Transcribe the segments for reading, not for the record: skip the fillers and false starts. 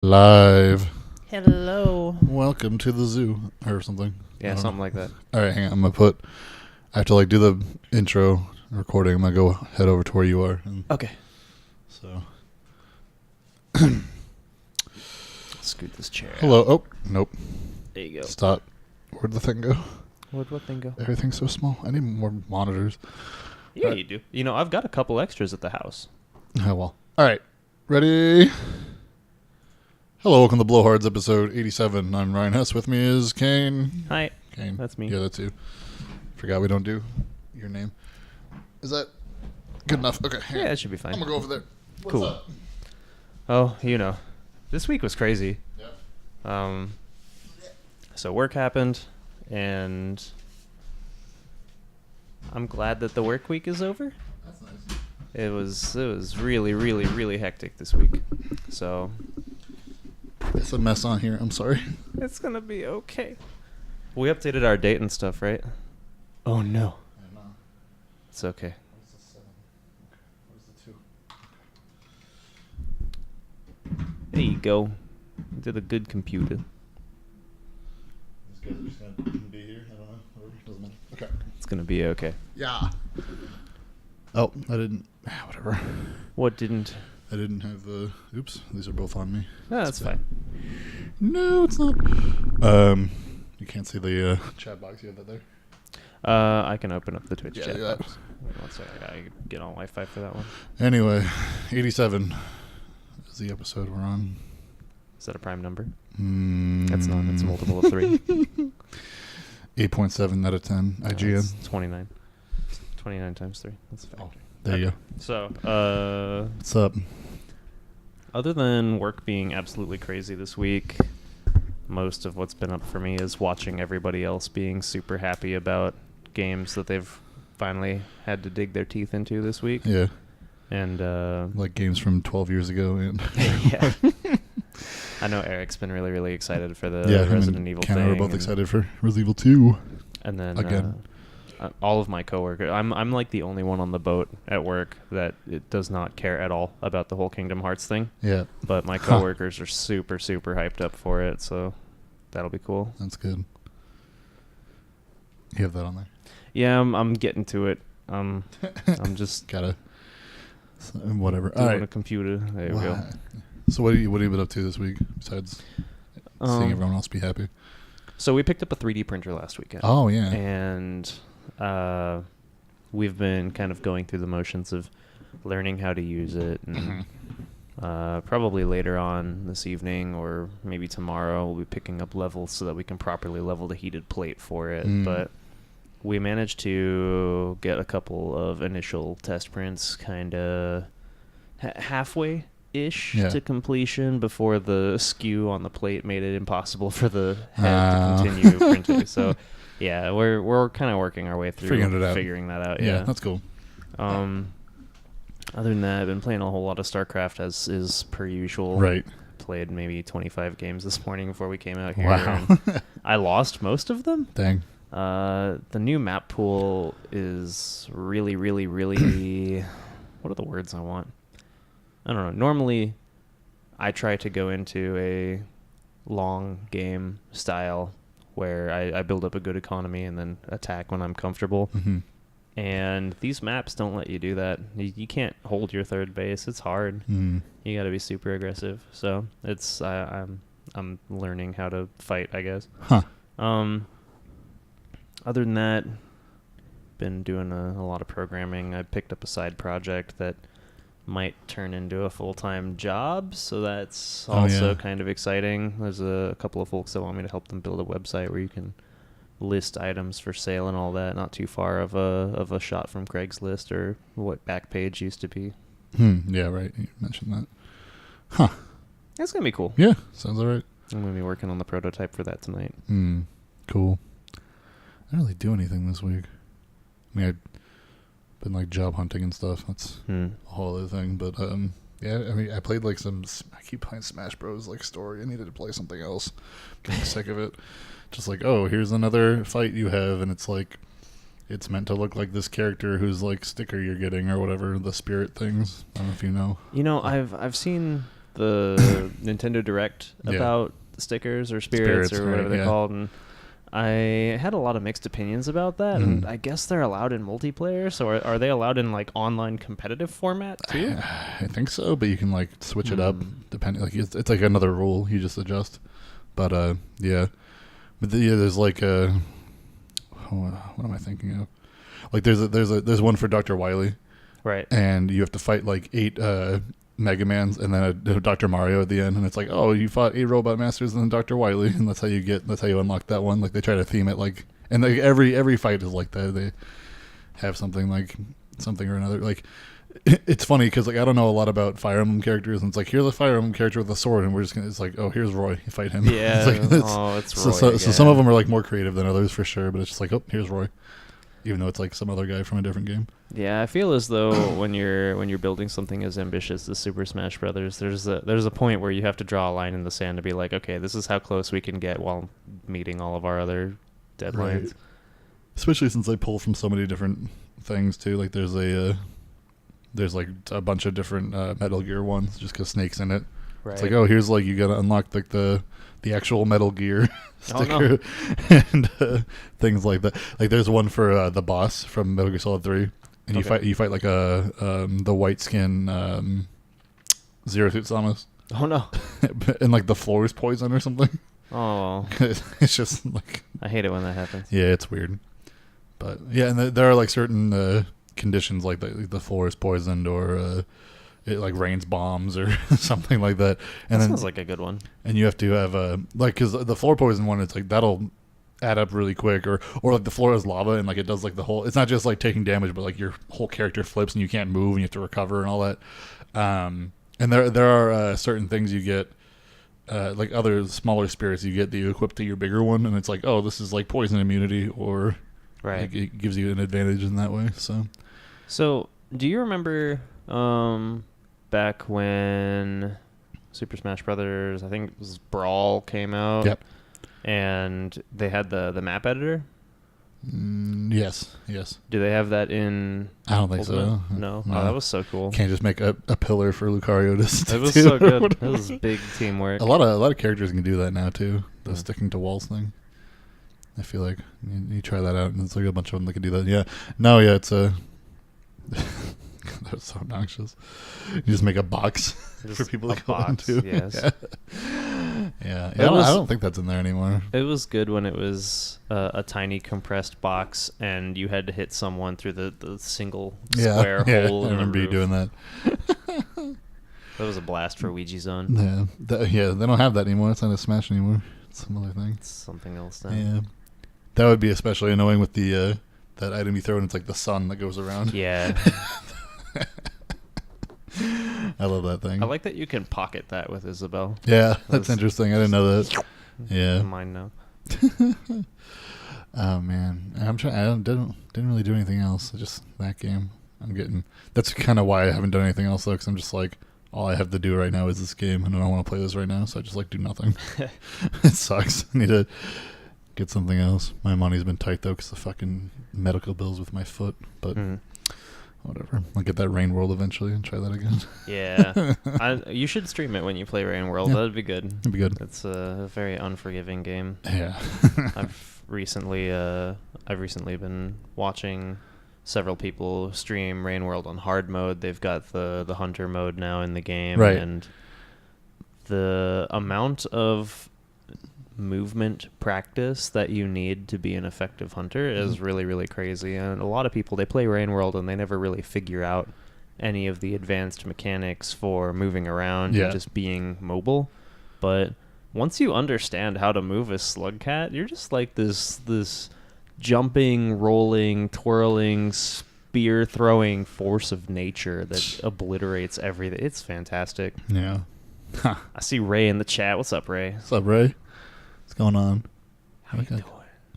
Live. Hello. Welcome to the zoo or something. Yeah, something like that. All right, hang on. I have to do the intro recording. I'm going to go head over to where you are. Okay. So. Scoot this chair Hello. out. Oh, nope. There you go. Stop. Where'd the thing go? Where'd what thing go? Everything's so small. I need more monitors. Yeah, you do. You know, I've got a couple extras at the house. Oh, well. All right. Ready? Hello, welcome to Blowhards, episode 87. I'm Ryan Hess. With me is Kane. Hi. Kane. That's me. Yeah, that's you. Forgot we don't do your name. Is that good enough? Okay. Yeah, it should be fine. I'm going to go over there. What's Cool. up? Oh, you know, this week was crazy. Yeah. So work happened, and I'm glad that the work week is over. That's nice. It was really, really, really hectic this week. So It's a mess on here. I'm sorry. it's gonna be okay. We updated our date and stuff, right? Oh no. It's okay. Where's the 7? Okay. Where's the 2? There you go. You did a good computer. These guys are just going to be here. I don't know. Whatever. Doesn't matter. Okay. It's gonna be okay. Yeah. Oh, I didn't. Whatever. What didn't? I didn't have the. Oops. These are both on me. No, that's fine. No, it's not. You can't see the chat box. You have that there? I can open up the Twitch Yeah, chat do that. box. One second, I gotta get on Wi-Fi for that one. Anyway, 87 is the episode we're on. Is that a prime number? Mm. It's not. It's a multiple of 3. 8.7 out of 10. IGN. It's 29. 29 times 3. That's a factor. Oh, there you go. So, What's up? other than work being absolutely crazy this week, most of what's been up for me is watching everybody else being super happy about games that they've finally had to dig their teeth into this week. Yeah. And Like games from 12 years ago. And yeah. I know Eric's been really, really excited for the him Resident and Evil Ken thing. are both excited for Resident Evil 2. And then Again. all of my coworkers, I'm like the only one on the boat at work that it does not care at all about the whole Kingdom Hearts thing. Yeah. But my coworkers are super, super hyped up for it, so that'll be cool. That's good. You have that on there? Yeah, I'm getting to it. I'm just Gotta. Whatever. doing All right. a computer. There we go. So what have you been up to this week besides seeing everyone else be happy? So we picked up a 3D printer last weekend. Oh yeah. And we've been kind of going through the motions of learning how to use it. And probably later on this evening or maybe tomorrow we'll be picking up levels so that we can properly level the heated plate for it. But we managed to get a couple of initial test prints kind of halfway-ish to completion before the skew on the plate made it impossible for the head to continue printing. So, yeah, we're kind of working our way through figuring that out. Yeah, that's cool. Other than that, I've been playing a whole lot of StarCraft as is per usual. Right. Played maybe 25 games this morning before we came out here. Wow. I lost most of them. Dang. The new map pool is really, really, really... What are the words I want? I don't know. Normally, I try to go into a long game style where I build up a good economy and then attack when I'm comfortable. Mm-hmm. And these maps don't let you do that. You can't hold your third base. It's hard. Mm. You got to be super aggressive. So it's I'm learning how to fight, I guess. Huh. Other than that, been doing a lot of programming. I picked up a side project that might turn into a full-time job, so that's also kind of exciting. There's a couple of folks that want me to help them build a website where you can list items for sale and all that. Not too far of a shot from Craigslist or what Backpage used to be. Yeah, right. You mentioned that. Huh. That's gonna be cool. Yeah, sounds all right. I'm gonna be working on the prototype for that tonight. Cool. I didn't really do anything this week. I mean, I've been job hunting and stuff. That's a whole other thing. But yeah, I mean, I played I keep playing Smash Bros. Story. I needed to play something else. Getting sick of it. Just here's another fight you have, and it's meant to look like this character whose sticker you're getting or whatever, the spirit things. I don't know if you know. I've seen the Nintendo Direct about stickers or spirits or whatever they're called, and I had a lot of mixed opinions about that, and I guess they're allowed in multiplayer, so are they allowed in like online competitive format too? I think so, but you can like switch it up depending, like it's like another rule you just adjust. But there's like what am I thinking of? Like there's one for Dr. Wily. Right. And you have to fight like 8 Mega Mans and then a Dr. Mario at the end, and it's like, oh, you fought 8 Robot Masters and then Dr. Wily, and that's how you unlock that one. Like they try to theme it like, and like every fight is like that. They have something or another. Like it's funny because like I don't know a lot about Fire Emblem characters, and it's like here's a Fire Emblem character with a sword, and we're just gonna. It's like, oh, here's Roy, you fight him. Yeah. It's Roy. So some of them are like more creative than others for sure, but it's just like, oh, here's Roy, even though it's like some other guy from a different game. Yeah, I feel as though when you're building something as ambitious as Super Smash Brothers, there's a point where you have to draw a line in the sand to be like, okay, this is how close we can get while meeting all of our other deadlines. Right. Especially since they pull from so many different things too. Like there's like a bunch of different Metal Gear ones just because Snake's in it. Right. It's like, oh, here's like you gotta unlock like the actual Metal Gear sticker and things like that. Like there's one for the boss from Metal Gear Solid 3, and you fight like the white skin Zero Suit Samus. Oh no! And like the floor is poison or something. Oh, it's just like I hate it when that happens. Yeah, it's weird. But yeah, and there are like certain conditions like the floor is poisoned or it like rains bombs or something like that. And that sounds like a good one. And you have to have like because the floor poison one, it's like that'll add up really quick, or like the floor is lava and like it does like the whole. It's not just like taking damage, but like your whole character flips and you can't move and you have to recover and all that. And there are certain things you get. Like other smaller spirits you get that you equip to your bigger one, and it's like, oh, this is like poison immunity, or like, it gives you an advantage in that way. So do you remember back when Super Smash Brothers, I think it was Brawl, came out? Yep. And they had the map editor? Yes. Do they have that in? I don't think so. No. Oh, that was so cool. Can't just make a pillar for Lucario to stick to. It was so good. It was big teamwork. A lot of characters can do that now too. The sticking to walls thing. I feel like you try that out, and it's like a bunch of them that can do that. Yeah. No. Yeah. It's a. That's so obnoxious. You just make a box for people to go into. Yes. Yeah. I don't think that's in there anymore. It was good when it was a tiny compressed box, and you had to hit someone through the single square hole. I remember you doing that. That was a blast for Ouija Zone. Yeah. They don't have that anymore. It's not a Smash anymore. It's some other thing. It's something else now. Yeah. That would be especially annoying with the that item you throw, and it's like the sun that goes around. Yeah. I love that thing. I like that you can pocket that with Isabelle. Yeah, that's interesting. I didn't know that. Yeah. Mine now. Oh man, I'm trying. I didn't really do anything else. Just that game. That's kind of why I haven't done anything else though, because I'm just like, all I have to do right now is this game, and I don't want to play this right now, so I just like do nothing. It sucks. I need to get something else. My money's been tight though, because the fucking medical bills with my foot, but. Whatever. I'll get that Rain World eventually and try that again. Yeah. You should stream it when you play Rain World. Yeah. That'd be good. It'd be good. It's a very unforgiving game. Yeah. I've recently been watching several people stream Rain World on hard mode. They've got the hunter mode now in the game. Right. And the amount of movement practice that you need to be an effective hunter is really, really crazy. And a lot of people, they play Rain World and they never really figure out any of the advanced mechanics for moving around and just being mobile. But once you understand how to move a Slugcat, you're just like this jumping, rolling, twirling, spear throwing force of nature that obliterates everything. It's fantastic. Yeah. Huh. I see Ray in the chat. What's up, Ray? What's up, Ray? What's going on? How you doing?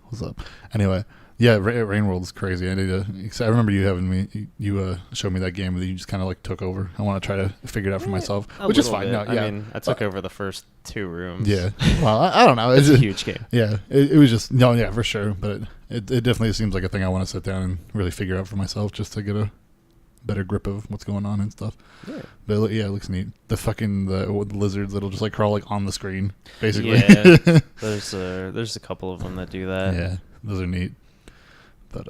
What's up? Anyway, yeah, Rain World is crazy. I need to. I remember you having me. You showed me that game that you just kind of like took over. I want to try to figure it out for myself, which is fine. No, I mean, I took over the first 2 rooms. Yeah. Well, I don't know. It's a huge game. Yeah. It was just yeah, for sure. But it definitely seems like a thing I want to sit down and really figure out for myself, just to get a better grip of what's going on and stuff. Yeah. But yeah, it looks neat. The lizards that'll just like crawl like on the screen, basically. Yeah. There's a couple of them that do that. Yeah, those are neat. But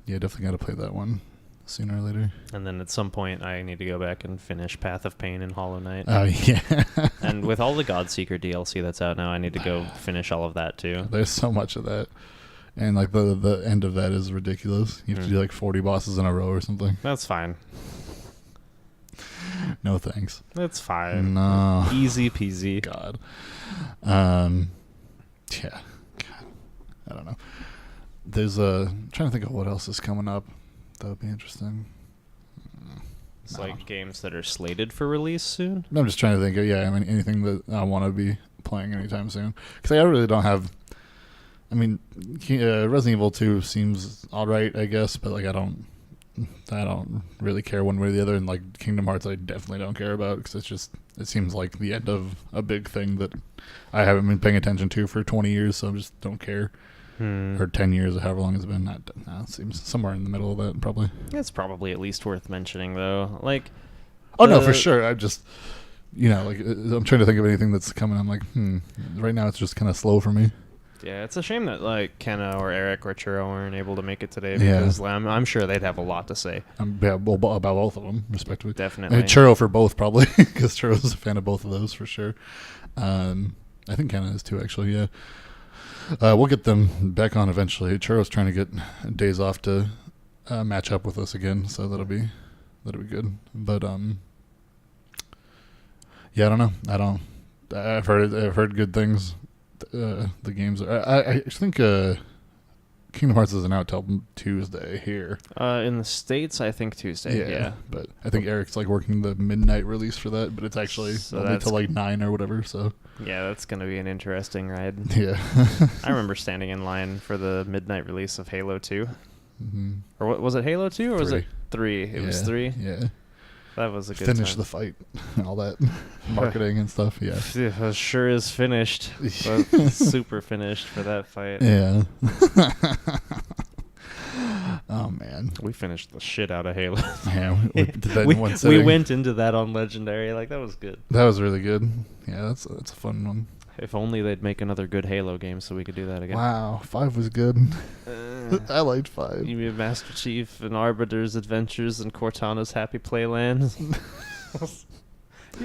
yeah, definitely got to play that one sooner or later. And then at some point, I need to go back and finish Path of Pain and Hollow Knight. Oh yeah. And with all the Godseeker DLC that's out now, I need to go finish all of that too. There's so much of that. And like the end of that is ridiculous. You have to do like 40 bosses in a row or something. That's fine. No thanks. That's fine. No. Easy peasy. God. Yeah. God. I don't know. There's I'm trying to think of what else is coming up. That would be interesting. It's like games that are slated for release soon. I'm just trying to think of, I mean, anything that I want to be playing anytime soon. Because I really don't have... I mean, Resident Evil 2 seems alright, I guess, but like I don't really care one way or the other. And like Kingdom Hearts, I definitely don't care about because it seems like the end of a big thing that I haven't been paying attention to for 20 years, so I just don't care. Or 10 years or however long it's been. It seems somewhere in the middle of that, probably. It's probably at least worth mentioning, though. Like, oh no, for sure. I just, like I'm trying to think of anything that's coming. I'm like, right now it's just kind of slow for me. Yeah, it's a shame that like Kenna or Eric or Churro weren't able to make it today because I'm sure they'd have a lot to say. Yeah, well, about both of them, respectively. Definitely. And Churro for both, probably, because Churro's a fan of both of those for sure. I think Kenna is too, actually. Yeah. We'll get them back on eventually. Churro's trying to get days off to match up with us again, so that'll be good. But yeah, I don't know. I've heard good things. The games. I think Kingdom Hearts isn't out till Tuesday here. In the States, I think Tuesday. Yeah. But I think Eric's like working the midnight release for that, but it's actually only till like 9 or whatever. So yeah, that's gonna be an interesting ride. Yeah. I remember standing in line for the midnight release of Halo 2. Mm-hmm. Or what was it? Halo 2 or was it 3? It was 3. Yeah. That was a good Finish time. the fight and all that marketing and stuff. Yeah. It sure is finished. Super finished for that fight. Yeah. Oh man, we finished the shit out of Halo. Yeah, we did that in one we went into that on Legendary. Like that was good. That was really good. Yeah, that's a fun one. If only they'd make another good Halo game so we could do that again. Wow, 5 was good. I liked 5. You mean Master Chief and Arbiter's Adventures and Cortana's Happy Playland?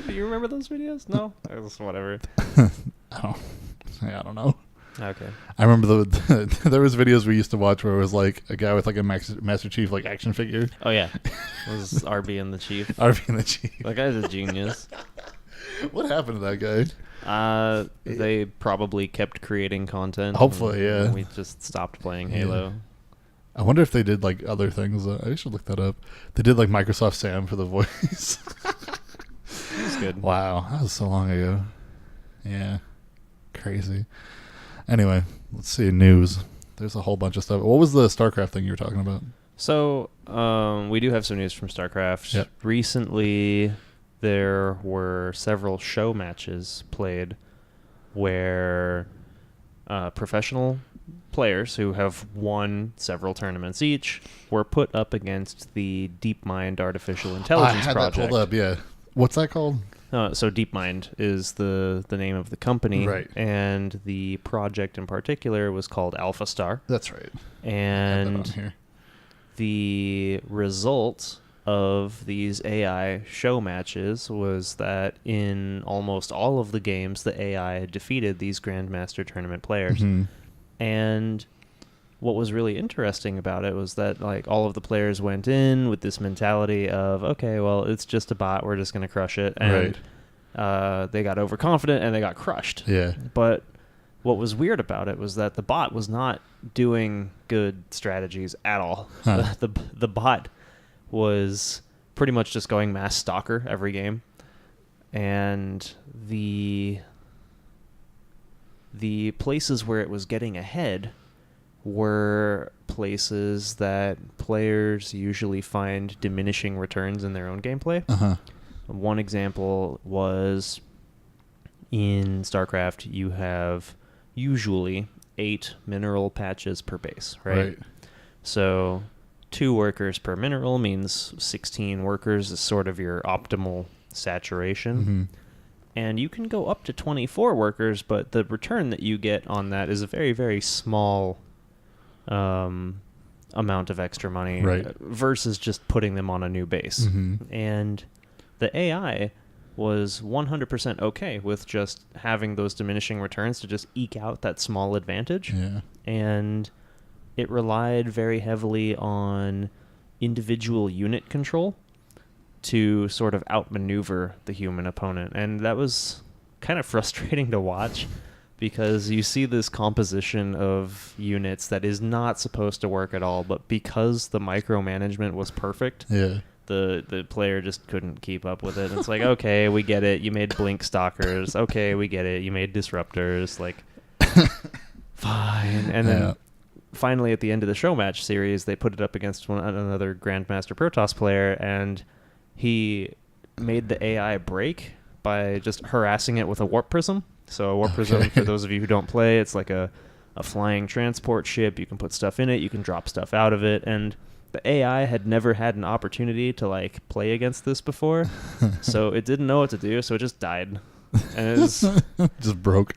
You remember those videos? No? It was whatever. I don't know. Okay. I remember there was videos we used to watch where it was like a guy with like a Master Chief like action figure. Oh yeah. It was RB and the Chief. RB and the Chief. That guy's a genius. What happened to that guy? They probably kept creating content. Hopefully, yeah. We just stopped playing Halo. I wonder if they did like other things. I should look that up. They did like Microsoft Sam for the voice. That's good. Wow, that was so long ago. Yeah, crazy. Anyway, let's see news. There's a whole bunch of stuff. What was the StarCraft thing you were talking about? So, we do have some news from StarCraft. Yep. Recently, there were several show matches played where professional players who have won several tournaments each were put up against the DeepMind artificial intelligence I had project. that pulled up, yeah. What's that called? So DeepMind is the name of the company, right? And the project in particular was called Alpha Star. That's right. And I have that on here. The result of these AI show matches was that in almost all of the games, the AI defeated these Grandmaster tournament players. Mm-hmm. And what was really interesting about it was that like all of the players went in with this mentality of, okay, well, it's just a bot. We're just going to crush it. And they got overconfident and they got crushed. Yeah. But what was weird about it was that the bot was not doing good strategies at all. Huh. The bot was pretty much just going mass stalker every game. And the places where it was getting ahead were places that players usually find diminishing returns in their own gameplay. Uh-huh. One example was in StarCraft, you have usually 8 mineral patches per base, right? So 2 workers per mineral means 16 workers is sort of your optimal saturation. Mm-hmm. And you can go up to 24 workers, but the return that you get on that is a very, very small amount of extra money versus just putting them on a new base. Mm-hmm. And the AI was 100% okay with just having those diminishing returns to just eke out that small advantage. Yeah. And it relied very heavily on individual unit control to sort of outmaneuver the human opponent. And that was kind of frustrating to watch because you see this composition of units that is not supposed to work at all, but because the micromanagement was perfect, the player just couldn't keep up with it. And it's like, okay, we get it. You made blink stalkers. Okay, we get it. You made disruptors. Like, fine. And then finally at the end of the show match series, they put it up against another Grandmaster Protoss player, and he made the AI break by just harassing it with a warp prism. So a warp prism, for those of you who don't play, it's like a flying transport ship. You can put stuff in it. You can drop stuff out of it. And the AI had never had an opportunity to like play against this before. So it didn't know what to do. So it just died. And it was just broke.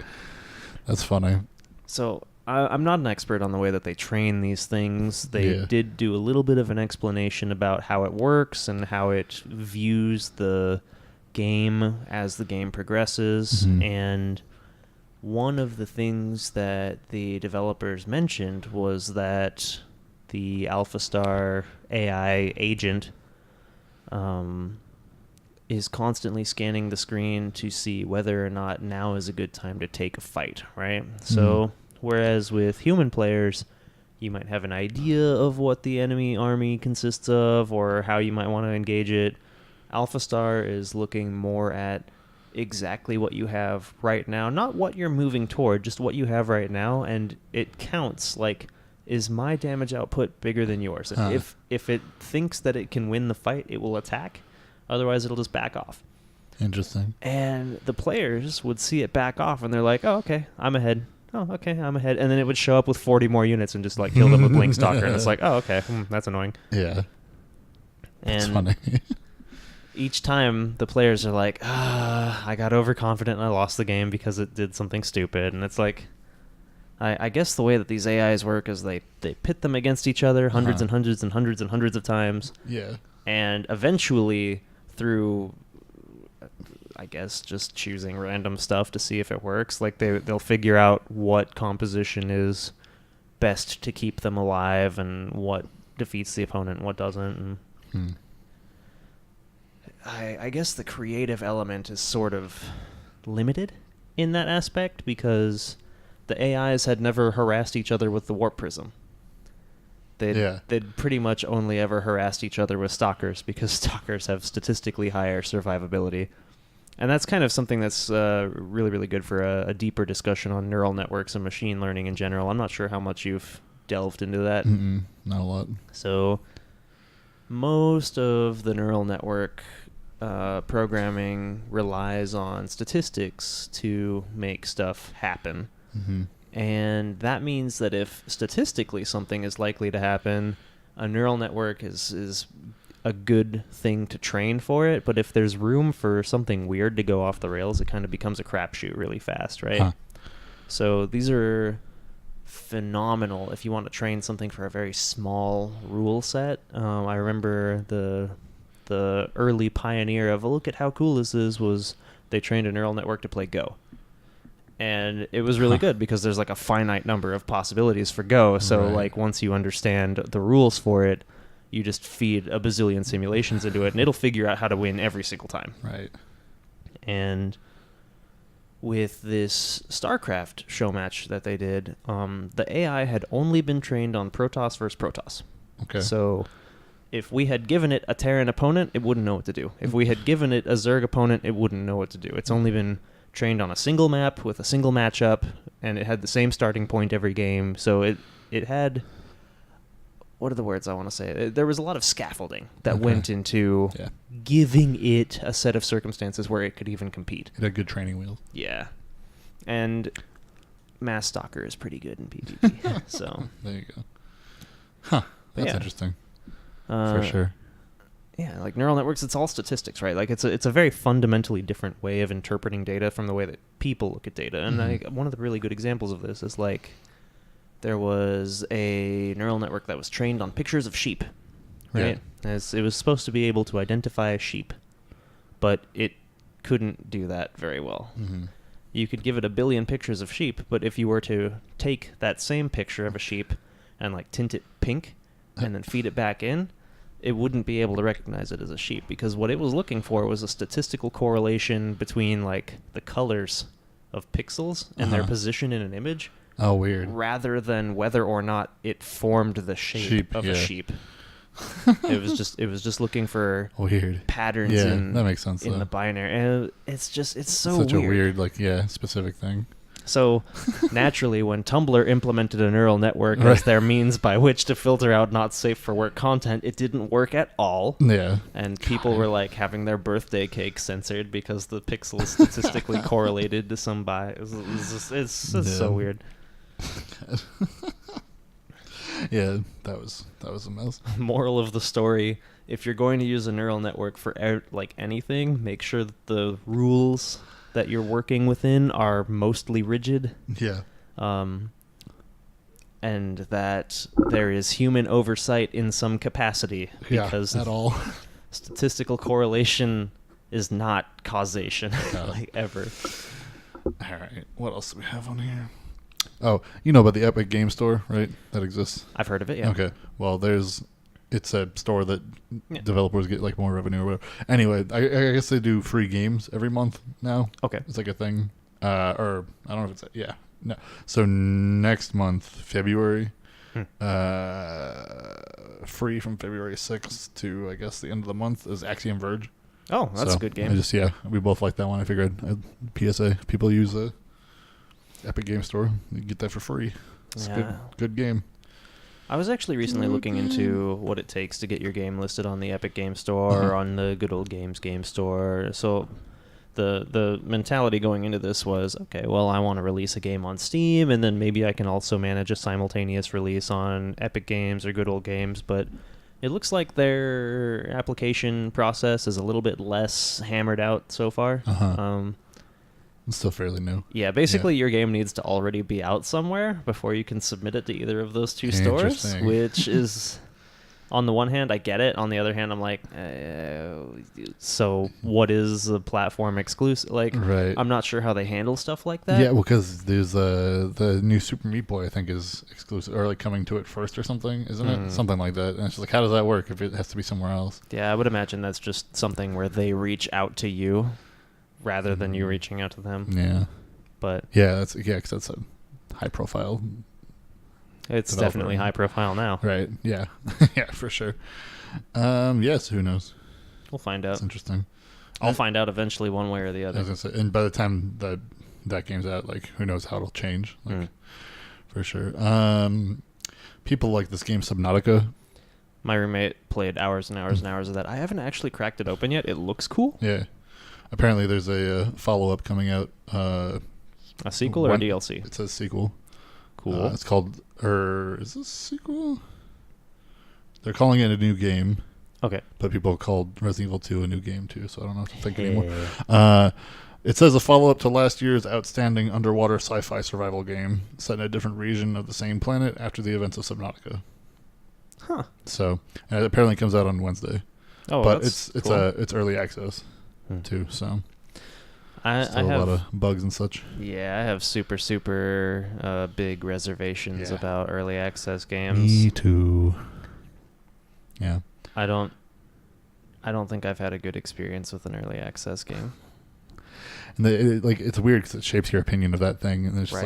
That's funny. So I'm not an expert on the way that they train these things. They did do a little bit of an explanation about how it works and how it views the game as the game progresses. Mm-hmm. And one of the things that the developers mentioned was that the Alpha Star AI agent is constantly scanning the screen to see whether or not now is a good time to take a fight, right? Mm-hmm. So whereas with human players, you might have an idea of what the enemy army consists of or how you might want to engage it. Alpha Star is looking more at exactly what you have right now, not what you're moving toward, just what you have right now, and it counts. Like, is my damage output bigger than yours? If it thinks that it can win the fight, it will attack. Otherwise, it'll just back off. Interesting. And the players would see it back off, and they're like, oh, okay, I'm ahead. Oh, okay, I'm ahead. And then it would show up with 40 more units and just, like, kill them with Blink Stalker. And it's like, oh, okay, that's annoying. Yeah. That's funny. Each time, the players are like, I got overconfident and I lost the game because it did something stupid. And it's like, I guess the way that these AIs work is they pit them against each other hundreds and hundreds and hundreds and hundreds of times. Yeah. And eventually, through, I guess, just choosing random stuff to see if it works, like they'll figure out what composition is best to keep them alive and what defeats the opponent and what doesn't. And I guess the creative element is sort of limited in that aspect because the AIs had never harassed each other with the warp prism. They'd pretty much only ever harassed each other with stalkers because stalkers have statistically higher survivability. And that's kind of something that's really, really good for a deeper discussion on neural networks and machine learning in general. I'm not sure how much you've delved into that. Not a lot. So most of the neural network programming relies on statistics to make stuff happen. Mm-hmm. And that means that if statistically something is likely to happen, a neural network is a good thing to train for it. But if there's room for something weird to go off the rails, it kind of becomes a crapshoot really fast, right? So these are phenomenal if you want to train something for a very small rule set. I remember the early pioneer of, look at how cool this is, was they trained a neural network to play Go. And it was really good because there's like a finite number of possibilities for Go. So like once you understand the rules for it, you just feed a bazillion simulations into it and it'll figure out how to win every single time. Right. And with this StarCraft show match that they did, the AI had only been trained on Protoss versus Protoss. Okay. So if we had given it a Terran opponent, it wouldn't know what to do. If we had given it a Zerg opponent, it wouldn't know what to do. It's only been trained on a single map with a single matchup, and it had the same starting point every game. So it had, what are the words I want to say? There was a lot of scaffolding that went into giving it a set of circumstances where it could even compete. It had good training wheels. Yeah. And Mass Stalker is pretty good in PvP. So there you go. Huh. That's interesting. For sure. Yeah, like neural networks, it's all statistics, right? Like it's a very fundamentally different way of interpreting data from the way that people look at data. And one of the really good examples of this is like there was a neural network that was trained on pictures of sheep, right? Yeah. As it was supposed to be able to identify a sheep, but it couldn't do that very well. Mm-hmm. You could give it 1 billion pictures of sheep, but if you were to take that same picture of a sheep and like tint it pink and then feed it back in, it wouldn't be able to recognize it as a sheep, because what it was looking for was a statistical correlation between like the colors of pixels and their position in an image. Oh, weird. Rather than whether or not it formed the shape of a sheep. It was just looking for weird patterns that makes sense, in the binary. And it's so such weird. a weird, specific thing. So naturally, when Tumblr implemented a neural network as their means by which to filter out not safe for work content, it didn't work at all. Yeah. And people were like having their birthday cake censored because the pixels statistically correlated to some bias. It's just so weird. Yeah, that was a mess. Moral of the story: if you're going to use a neural network for like anything, make sure that the rules that you're working within are mostly rigid. Yeah. And that there is human oversight in some capacity, because at all. Statistical correlation is not causation, like ever. All right, what else do we have on here? Oh, you know about the Epic Game Store, right? That exists. I've heard of it. Yeah. Okay. Well, it's a store that developers get like more revenue or whatever. Anyway, I guess they do free games every month now. Okay. It's like a thing. Or I don't know if it's no. So next month, February, free from February 6th to I guess the end of the month is Axiom Verge. Oh, that's a good game. We both like that one. I figured PSA people use the Epic Game Store. You get that for free. It's a good game. I was actually recently looking into what it takes to get your game listed on the Epic Game Store or on the Good Old Games Game Store. So the mentality going into this was, okay, well, I want to release a game on Steam, and then maybe I can also manage a simultaneous release on Epic Games or Good Old Games. But it looks like their application process is a little bit less hammered out so far. It's still fairly new. Yeah, basically your game needs to already be out somewhere before you can submit it to either of those two stores, which is, on the one hand, I get it. On the other hand, I'm like, so what is the platform exclusive? Like, I'm not sure how they handle stuff like that. Yeah, well, because there's the new Super Meat Boy, I think, is exclusive, or like coming to it first or something, isn't it? Something like that. And it's just like, how does that work if it has to be somewhere else? Yeah, I would imagine that's just something where they reach out to you rather than you reaching out to them. Yeah. But because that's a high profile. It's developer. Definitely high profile now. Right. Yeah. Yeah, for sure. Yes, who knows? We'll find out. It's interesting. I'll find out eventually one way or the other. I was gonna say, and by the time that game's out, like, who knows how it'll change. Like, for sure. People like this game Subnautica. My roommate played hours and hours and hours of that. I haven't actually cracked it open yet. It looks cool. Yeah. Apparently, there's a follow-up coming out. A sequel or a DLC? It says sequel. Cool. It's called, is this a sequel? They're calling it a new game. Okay. But people called Resident Evil 2 a new game, too, so I don't know what to think anymore. It says a follow-up to last year's outstanding underwater sci-fi survival game set in a different region of the same planet after the events of Subnautica. Huh. So, and it apparently comes out on Wednesday. Oh, but that's it's cool. It's early access too, so I have a lot of bugs and such. Yeah, I have super big reservations about early access games. Me too. Yeah. I don't think I've had a good experience with an early access game. And it's weird because it shapes your opinion of that thing, and it's just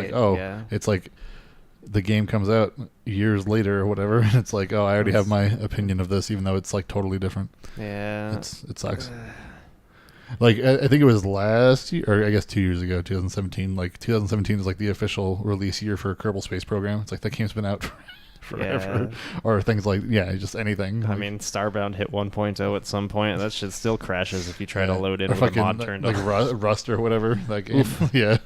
it's like the game comes out years later or whatever, and it's like, I already have my opinion of this, even though it's like totally different. Yeah, it sucks. Like, I think it was last year, or I guess 2 years ago, 2017. Like, 2017 is like the official release year for Kerbal Space Program. It's like that game's been out forever. Yeah. Or things like, just anything. I mean, Starbound hit 1.0 at some point. That shit still crashes if you try to load it with a mod turned on. Like Rust or whatever. That game. Yeah.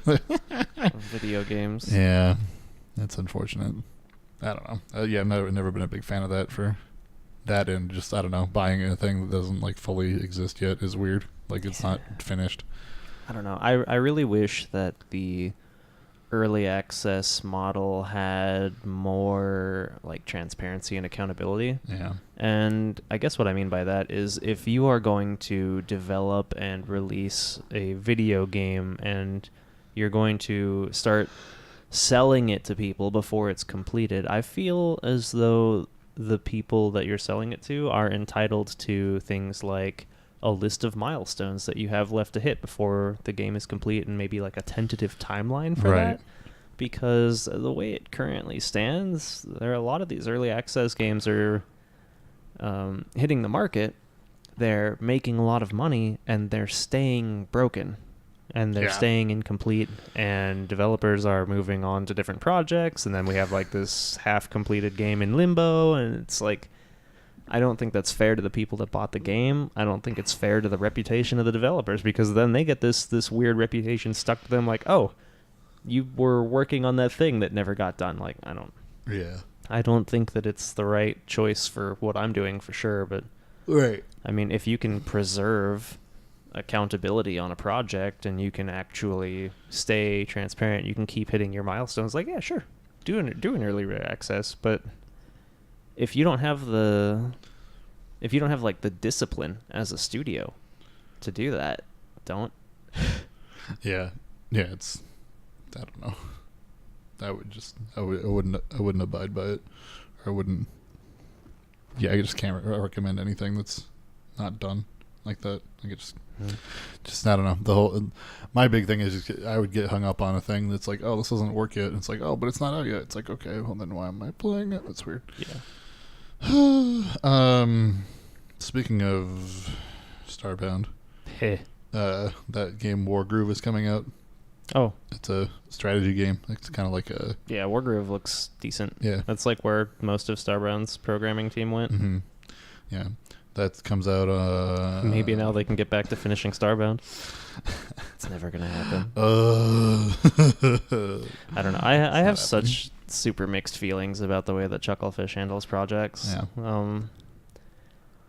Video games. Yeah. That's unfortunate. I don't know. I've never been a big fan of that for that and just, I don't know, buying a thing that doesn't like fully exist yet is weird. Like it's not finished. I don't know. I really wish that the early access model had more like transparency and accountability. Yeah. And I guess what I mean by that is if you are going to develop and release a video game and you're going to start selling it to people before it's completed, I feel as though the people that you're selling it to are entitled to things like a list of milestones that you have left to hit before the game is complete and maybe like a tentative timeline for Right. that. Because the way it currently stands, there are a lot of these early access games are hitting the market. They're making a lot of money and they're staying broken and they're staying incomplete, and developers are moving on to different projects, and then we have like this half completed game in limbo, and it's like, I don't think that's fair to the people that bought the game. I don't think it's fair to the reputation of the developers, because then they get this weird reputation stuck to them, like, oh, you were working on that thing that never got done. Like, I don't think that it's the right choice for what I'm doing, for sure. But Right. I mean, if you can preserve accountability on a project and you can actually stay transparent, you can keep hitting your milestones, like, yeah, sure, do an early access. But if you don't have like the discipline as a studio to do that, don't. Yeah. It's, I don't know. I wouldn't abide by it, or I wouldn't. Yeah, I just can't recommend anything that's not done like that. Like it just I don't know. My big thing is I would get hung up on a thing that's like, oh, this doesn't work yet. And it's like, oh, but it's not out yet. It's like, okay, well then why am I playing it? That's weird. Yeah. Speaking of Starbound, that game Wargroove is coming out. Oh, it's a strategy game. It's kind of like a... Yeah, Wargroove looks decent. Yeah. That's like where most of Starbound's programming team went. Mm-hmm. Yeah. That comes out... Maybe now they can get back to finishing Starbound. It's never going to happen. I don't know. I have such super mixed feelings about the way that Chucklefish handles projects. Yeah.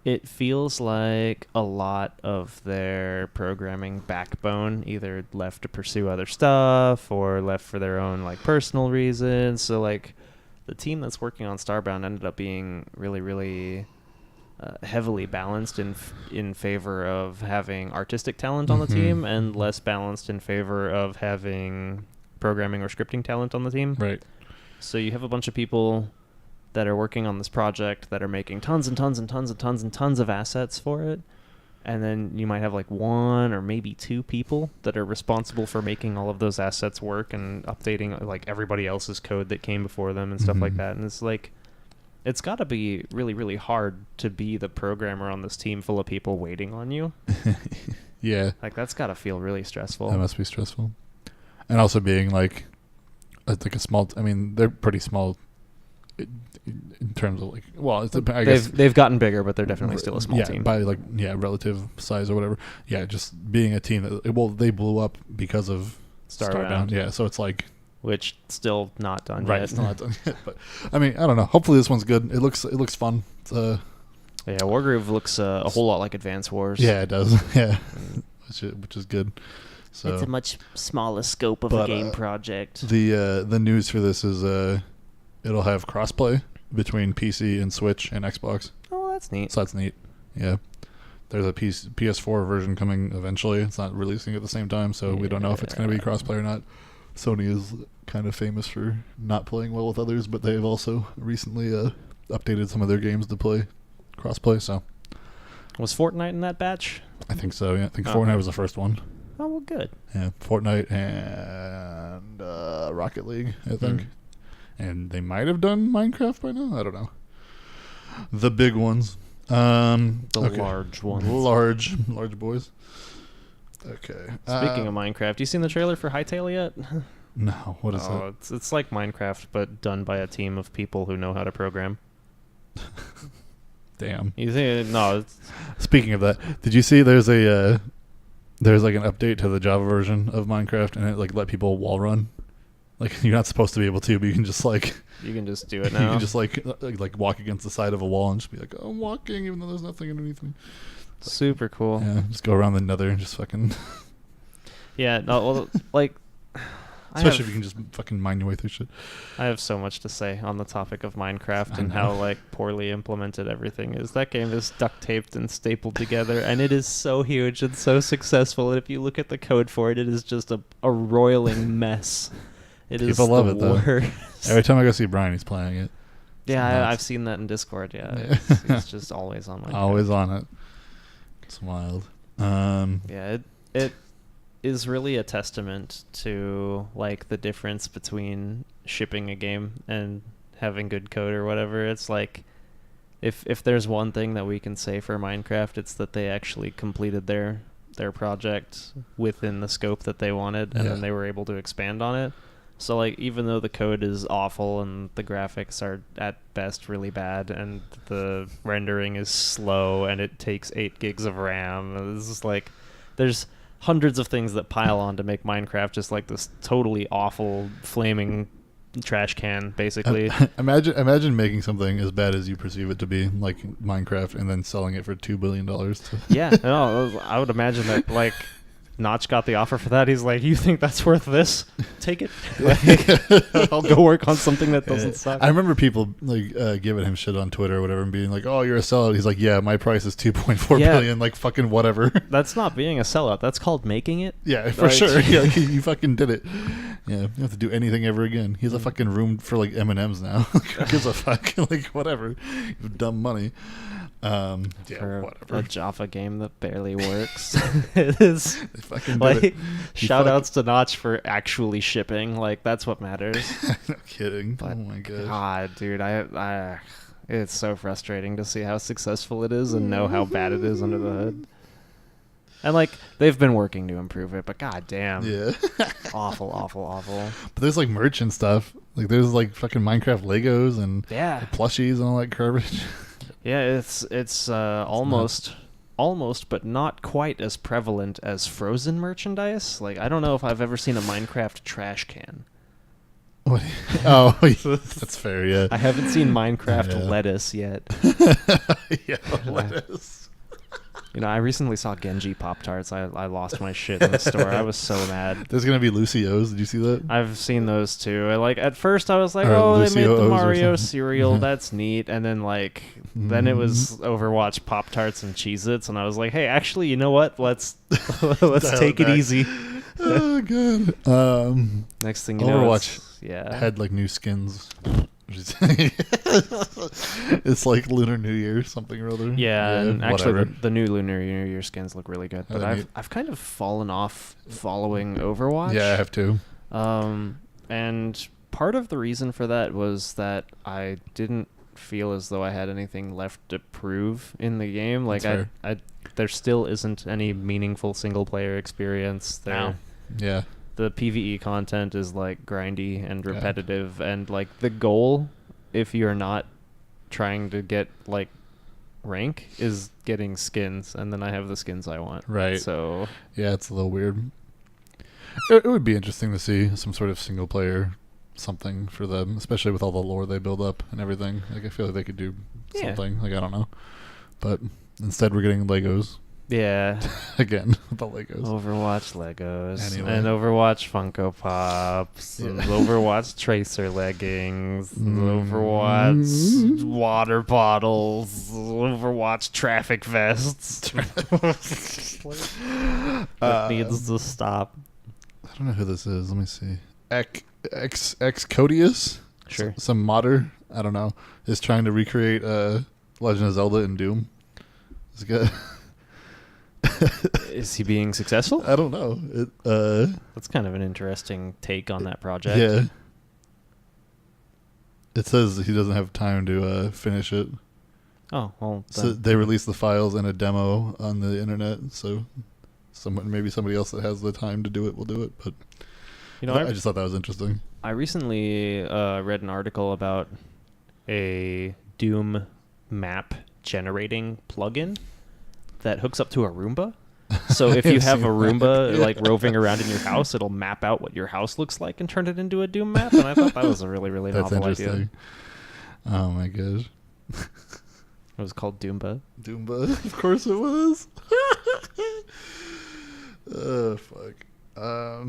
It feels like a lot of their programming backbone either left to pursue other stuff or left for their own like personal reasons. So like the team that's working on Starbound ended up being really, really heavily balanced in favor of having artistic talent on the team, and less balanced in favor of having programming or scripting talent on the team. Right. So you have a bunch of people that are working on this project that are making tons and tons and tons and tons and tons of assets for it. And then you might have like one or maybe two people that are responsible for making all of those assets work and updating like everybody else's code that came before them and stuff like that. And it's like, it's got to be really, really hard to be the programmer on this team full of people waiting on you. Yeah. Like that's got to feel really stressful. That must be stressful. And also being like a small, I mean, they're pretty small in terms of like, well, I guess they've gotten bigger, but they're definitely still a small team by like relative size or whatever. Yeah, just being a team that they blew up because of Starbound. Yeah, so it's like, which still not done right, yet. It's still not done yet. But I mean, I don't know. Hopefully this one's good. It looks fun. It's, yeah, Wargroove looks a whole lot like Advance Wars. Yeah, it does. Yeah, which is good. So it's a much smaller scope of a game project. The news for this is it'll have crossplay between PC and Switch and Xbox. Oh, that's neat. So that's neat. Yeah. There's a PS4 version coming eventually. It's not releasing at the same time, so we don't know if it's going to be crossplay or not. Sony is kind of famous for not playing well with others, but they've also recently updated some of their games to play crossplay. So, was Fortnite in that batch? I think so. Yeah, I think Fortnite was the first one. Oh, well, good. Yeah, Fortnite and Rocket League, I think. And they might have done Minecraft by now. I don't know. The big ones. Large ones. Large boys. Okay. Speaking of Minecraft, you seen the trailer for Hytale yet? No. What is that? It's like Minecraft, but done by a team of people who know how to program. Damn. You think no? Speaking of that, did you see there's like an update to the Java version of Minecraft, and it like let people wall run, Like you're not supposed to be able to, but you can just like You can just do it you now. can just like walk against the side of a wall and just be like, oh, I'm walking, even though there's nothing underneath me. Super cool. Yeah, just go around the nether and just fucking. Yeah, no, well, like, Especially if you can just fucking mine your way through shit. I have so much to say on the topic of Minecraft I and know. how like poorly implemented everything is. That game is duct taped and stapled together, and it is so huge and so successful. And if you look at the code for it, it is just a roiling mess. It is People love the it, though. worst. Every time I go see Brian, he's playing it. Yeah, nuts. I've seen that in Discord. Yeah, Yeah. it's just always on Minecraft. Always on it. It's wild. Yeah, it is really a testament to like the difference between shipping a game and having good code or whatever. It's like if there's one thing that we can say for Minecraft, it's that they actually completed their project within the scope that they wanted, and then they were able to expand on it. So like even though the code is awful and the graphics are at best really bad and the rendering is slow and it takes 8 gigs of RAM, it's just like there's hundreds of things that pile on to make Minecraft just like this totally awful flaming trash can, basically. Imagine making something as bad as you perceive it to be, like Minecraft, and then selling it for $2 billion. Yeah, no, I would imagine that like Notch got the offer for that. He's like, you think that's worth this? Take it. Like, I'll go work on something that doesn't suck. I remember people like giving him shit on Twitter or whatever and being like, oh, you're a sellout. He's like, yeah, my price is $2.4 billion. Like, fucking whatever. That's not being a sellout. That's called making it. Yeah, for Like, sure. Yeah, like, you fucking did it. Yeah, you don't have to do anything ever again. He has a fucking room for like M&Ms now. Who gives a fuck? Like, whatever. You have dumb money. Yeah, for whatever. a Java game that barely works. It is They fucking did like it. shout outs to Notch for actually shipping. Like that's what matters. No kidding. But oh my gosh. God, dude, I it's so frustrating to see how successful it is and know how bad it is under the hood. And like they've been working to improve it, but god damn. Yeah. Awful. But there's like merch and stuff. Like there's like fucking Minecraft Legos and Yeah. plushies and all that garbage. Yeah, it's almost but not quite as prevalent as Frozen merchandise. Like I don't know if I've ever seen a Minecraft trash can. What? Oh, that's fair. Yeah. I haven't seen Minecraft Yeah. lettuce yet. Yeah, lettuce. You know, I recently saw Genji Pop-Tarts. I lost my shit in the store. I was so mad. There's gonna be Lucio's. Did you see that? I've seen those too. Like at first I was like, Or oh, they made Lucio the O's or Mario something. cereal. Mhm. That's neat. And then like then it was Overwatch Pop-Tarts and Cheez-Its, and I was like, hey, actually, you know what? Let's let's Dial take it it back. easy. Oh god. Next thing you know, Overwatch yeah. had like new skins. It's like Lunar New Year something or other. Yeah, and actually whatever. the new Lunar New Year skins look really good. Oh, But they're neat. I've kind of fallen off following Overwatch. Yeah, I have to. And part of the reason for that was that I didn't feel as though I had anything left to prove in the game. Like That's I there still isn't any meaningful single player experience there. No. Yeah. The PvE content is like grindy and repetitive, and like the goal, if you're not trying to get like rank, is getting skins, and then I have the skins I want. Right. So Yeah, it's a little weird. It would be interesting to see some sort of single player something for them, especially with all the lore they build up and everything. Like I feel like they could do something. Like I don't know, but instead we're getting Legos yeah. again. The Legos. Overwatch Legos Anyway. and Overwatch Funko Pops and Overwatch Tracer leggings, and Overwatch water bottles, Overwatch traffic vests. That needs to stop. I don't know who this is. Let me see. X Codius. Sure. Some modder. I don't know. Is trying to recreate Legend of Zelda in Doom. It's good. Is he being successful? I don't know. That's kind of an interesting take on that project. Yeah. It says he doesn't have time to finish it. Oh, well. So they released the files in a demo on the internet. So maybe somebody else that has the time to do it will do it. But you know, I just thought that was interesting. I recently read an article about a Doom map generating plugin that hooks up to a Roomba. So if you have a seen Roomba that. like roving around in your house, it'll map out what your house looks like and turn it into a Doom map. And I thought that was a really, really That's novel interesting. idea. Oh my gosh. It was called Doomba. Doomba. Of course it was. Oh, fuck. I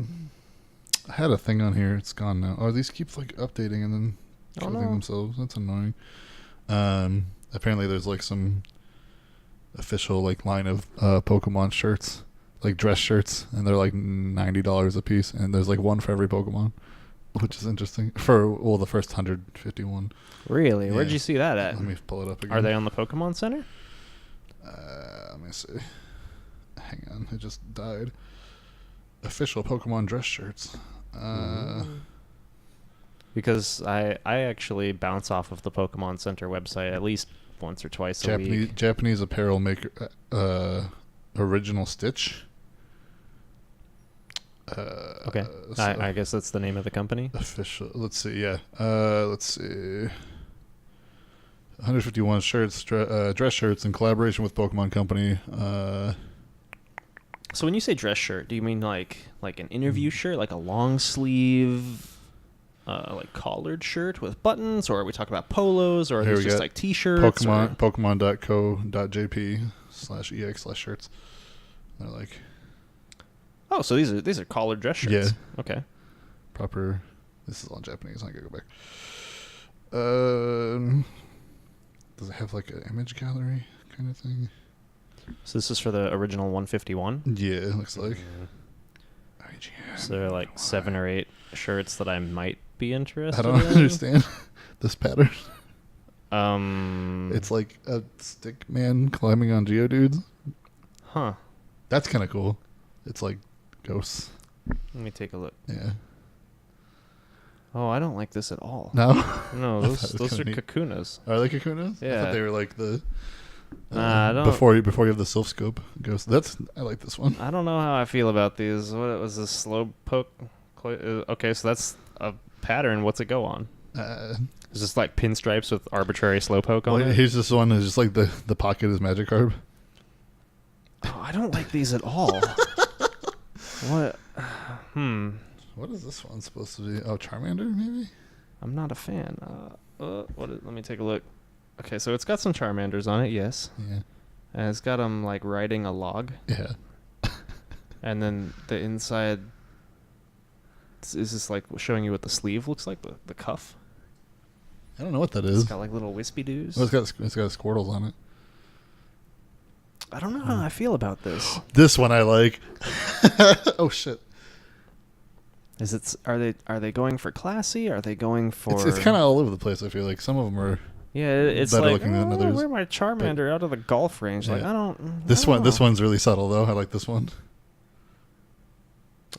had a thing on here. It's gone now. Oh, these keep like updating and then closing themselves. That's annoying. Apparently there's like some official like line of Pokemon shirts, like dress shirts, and they're like $90 a piece, and there's like one for every Pokemon, which is interesting. For the first 151. Really? Yeah. Where'd you see that at? Let me pull it up again. Are they on the Pokemon Center? Let me see. Hang on, it just died. Official Pokemon dress shirts. Because I actually bounce off of the Pokemon Center website at least once or twice a week. Japanese apparel maker, Original Stitch. Okay, So I guess that's the name of the company. official. Let's see. Yeah. Let's see. 151 shirts, dress shirts in collaboration with Pokemon Company. So when you say dress shirt, do you mean like an interview shirt, like a long sleeve, like collared shirt with buttons, or are we talking about polos, or are Here these we just got like T-shirts? Pokemon.co.jp/ex/shirts. They're like, Oh, so these are collared dress shirts. Yeah. Okay. proper. This is all Japanese. I gotta go back. Does it have like an image gallery kind of thing? So this is for the original 151. Yeah, it looks like. So there are like 7 or 8 shirts that I might be interested I don't in. understand this pattern. Um, It's like a stick man climbing on Geodudes. Huh. That's kind of cool. It's like ghosts. Let me take a look. Yeah. Oh, I don't like this at all. No? No, I those thought it was those are kinda neat. Kakunas. Are they Kakunas? I Yeah. thought they were like the... I don't- before you have the Sylph Scope ghost. I like this one. I don't know how I feel about these. What was this slow poke? Okay, so that's a pattern. What's it go on? Is this like pinstripes with arbitrary slowpoke on it? Here's this one. Is just like the pocket is Magikarp. Oh, I don't like these at all. What? What is this one supposed to be? Oh, Charmander, maybe? I'm not a fan. Let me take a look. Okay, so it's got some Charmanders on it, yes. Yeah. And it's got them like riding a log. Yeah. And then the inside is this like showing you what the sleeve looks like, the cuff. I don't know what that It's is. got like little wispy doos. Well, it's got Squirtles on it. I don't know how I feel about this. This one I like. Oh shit! Are they going for classy? Are they going for? It's kind of all over the place. I feel like some of them are. Yeah, it's better like looking than others, where my Charmander out of the golf range? Like Yeah. I don't. This I don't This know. one's really subtle though. I like this one.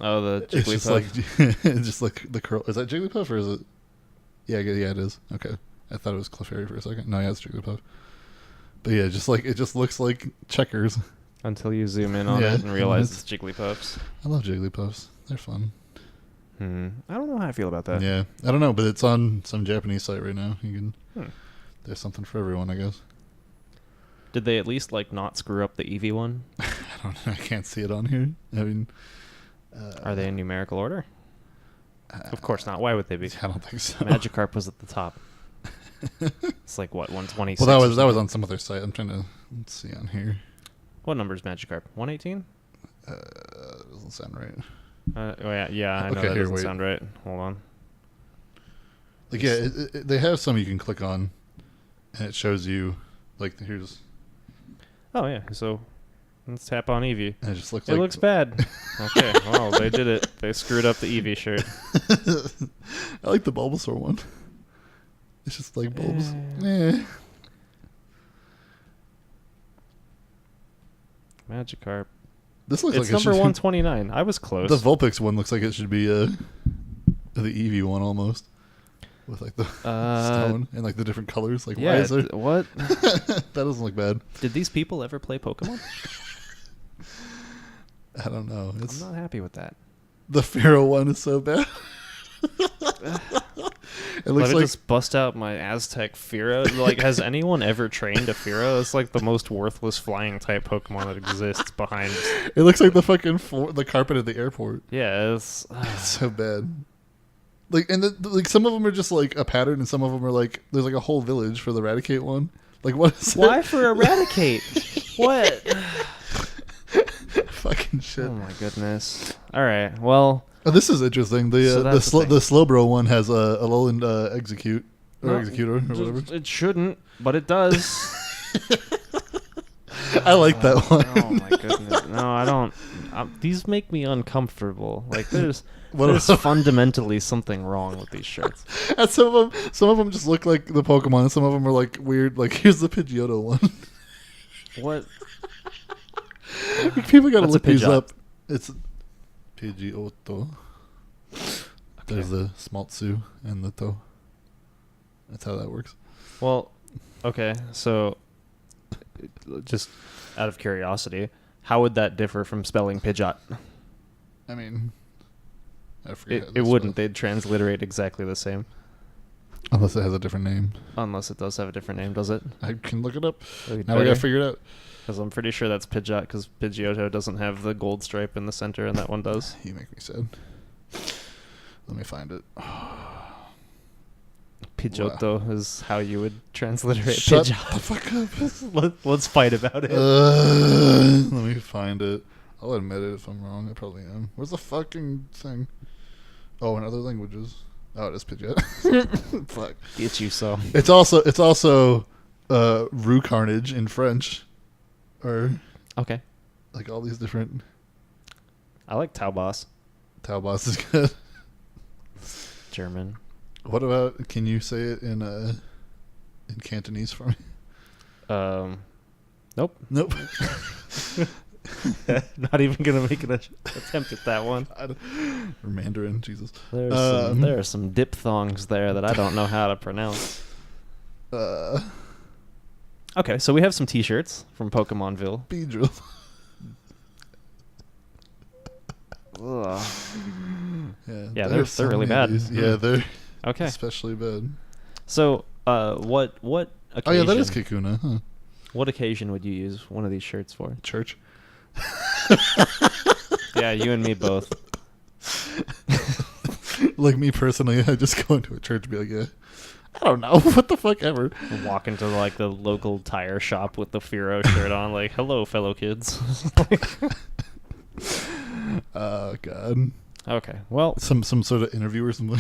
Oh, the It's just Jigglypuff. like just like the curl. Is that Jigglypuff or is it? Yeah, it is. Okay, I thought it was Clefairy for a second. No, yeah, it's Jigglypuff. But yeah, just like it just looks like checkers. Until you zoom in on Yeah. it and realize it's Jigglypuffs. I love Jigglypuffs. They're fun. I don't know how I feel about that. Yeah, I don't know, but it's on some Japanese site right now. You can. Hmm. There's something for everyone, I guess. Did they at least like not screw up the Eevee one? I can't see it on here. I mean, Are they in numerical order? Of course not. Why would they be? I don't think so. Magikarp was at the top. It's like what, 126? Well, or that was something? on some other site. I'm trying to let's see on here. What number is Magikarp? 118? It doesn't sound right. Yeah, I know Okay, that here, doesn't wait. sound right. Hold on. Like, yeah, they have some you can click on, and it shows you, like, here's. Oh yeah, so let's tap on Eevee. And it just looks It like. looks bad. Okay, well they did it. They screwed up the Eevee shirt. I like the Bulbasaur one. It's just like bulbs. Eh. Magikarp. This looks It's like number it should, 129. I was close. The Vulpix one looks like it should be the Eevee one almost, with like the stone and like the different colors. Like, yeah. why is there? What? That doesn't look bad. Did these people ever play Pokemon? I don't know. I'm not happy with that. The Pharaoh one is so bad. It looks Let me like just bust out my Aztec Fearow. Like, has anyone ever trained a Fearow? It's like the most worthless flying type Pokemon that exists behind. it looks like the fucking the carpet at the airport. Yeah, it's It's so bad. Like, and like some of them are just like a pattern, and some of them are like there's like a whole village for the Eradicate one. Like, what is why it? for Eradicate? What? Fucking shit. Oh my goodness. All right. Well, Oh, this is interesting. The So that's the thing. the Slowbro one has a Alolan execute or no, executor or whatever. it shouldn't, but it does. I like that one. Oh my goodness. No, I don't. These make me uncomfortable. Like there's What there's about- fundamentally something wrong with these shirts. And some of them just look like the Pokemon, and some of them are like weird. Like, here's the Pidgeotto one. What? People gotta That's a look these Pidgeot. up. It's Pidgeotto. There's the Smaltsu and the To. That's how that works. Well, okay. So, just out of curiosity, how would that differ from spelling Pidgeot? I mean, I forget. how It this wouldn't. spells. They'd transliterate exactly the same, Unless it has a different name. unless it does have a different name, does it? I can look it up. Now we gotta figure it out. Because I'm pretty sure that's Pidgeot, because Pidgeotto doesn't have the gold stripe in the center, and that one does. You make me sad. Let me find it. Pidgeotto is how you would transliterate Shut Pidgeot. the fuck up. Let's fight about it. Let me find it. I'll admit it if I'm wrong. I probably am. Where's the fucking thing? Oh, in other languages. Oh, it is Pidgeot. Fuck. Get you so. It's also Rue Carnage in French, or Okay. like all these different. I like Taubos. Taubos is good. German. What about? Can you say it in Cantonese for me? Nope. Nope. Not even gonna make an attempt at that one. Or Mandarin. Jesus. There are some diphthongs there that I don't know how to pronounce. Okay, so we have some T-shirts from Pokemonville. Beedrill. Ugh. Yeah, there's they're really many of bad. these. Yeah, they're Okay, especially bad. so what occasion? Oh yeah, that is Kakuna. Huh? What occasion would you use one of these shirts for? Church. Yeah, you and me both. Like me personally, I just go into a church and be like, yeah, I don't know, what the fuck ever. Walk into like the local tire shop with the Fearow shirt on, like, "Hello, fellow kids." Oh god. Okay, well, Some sort of interview or something.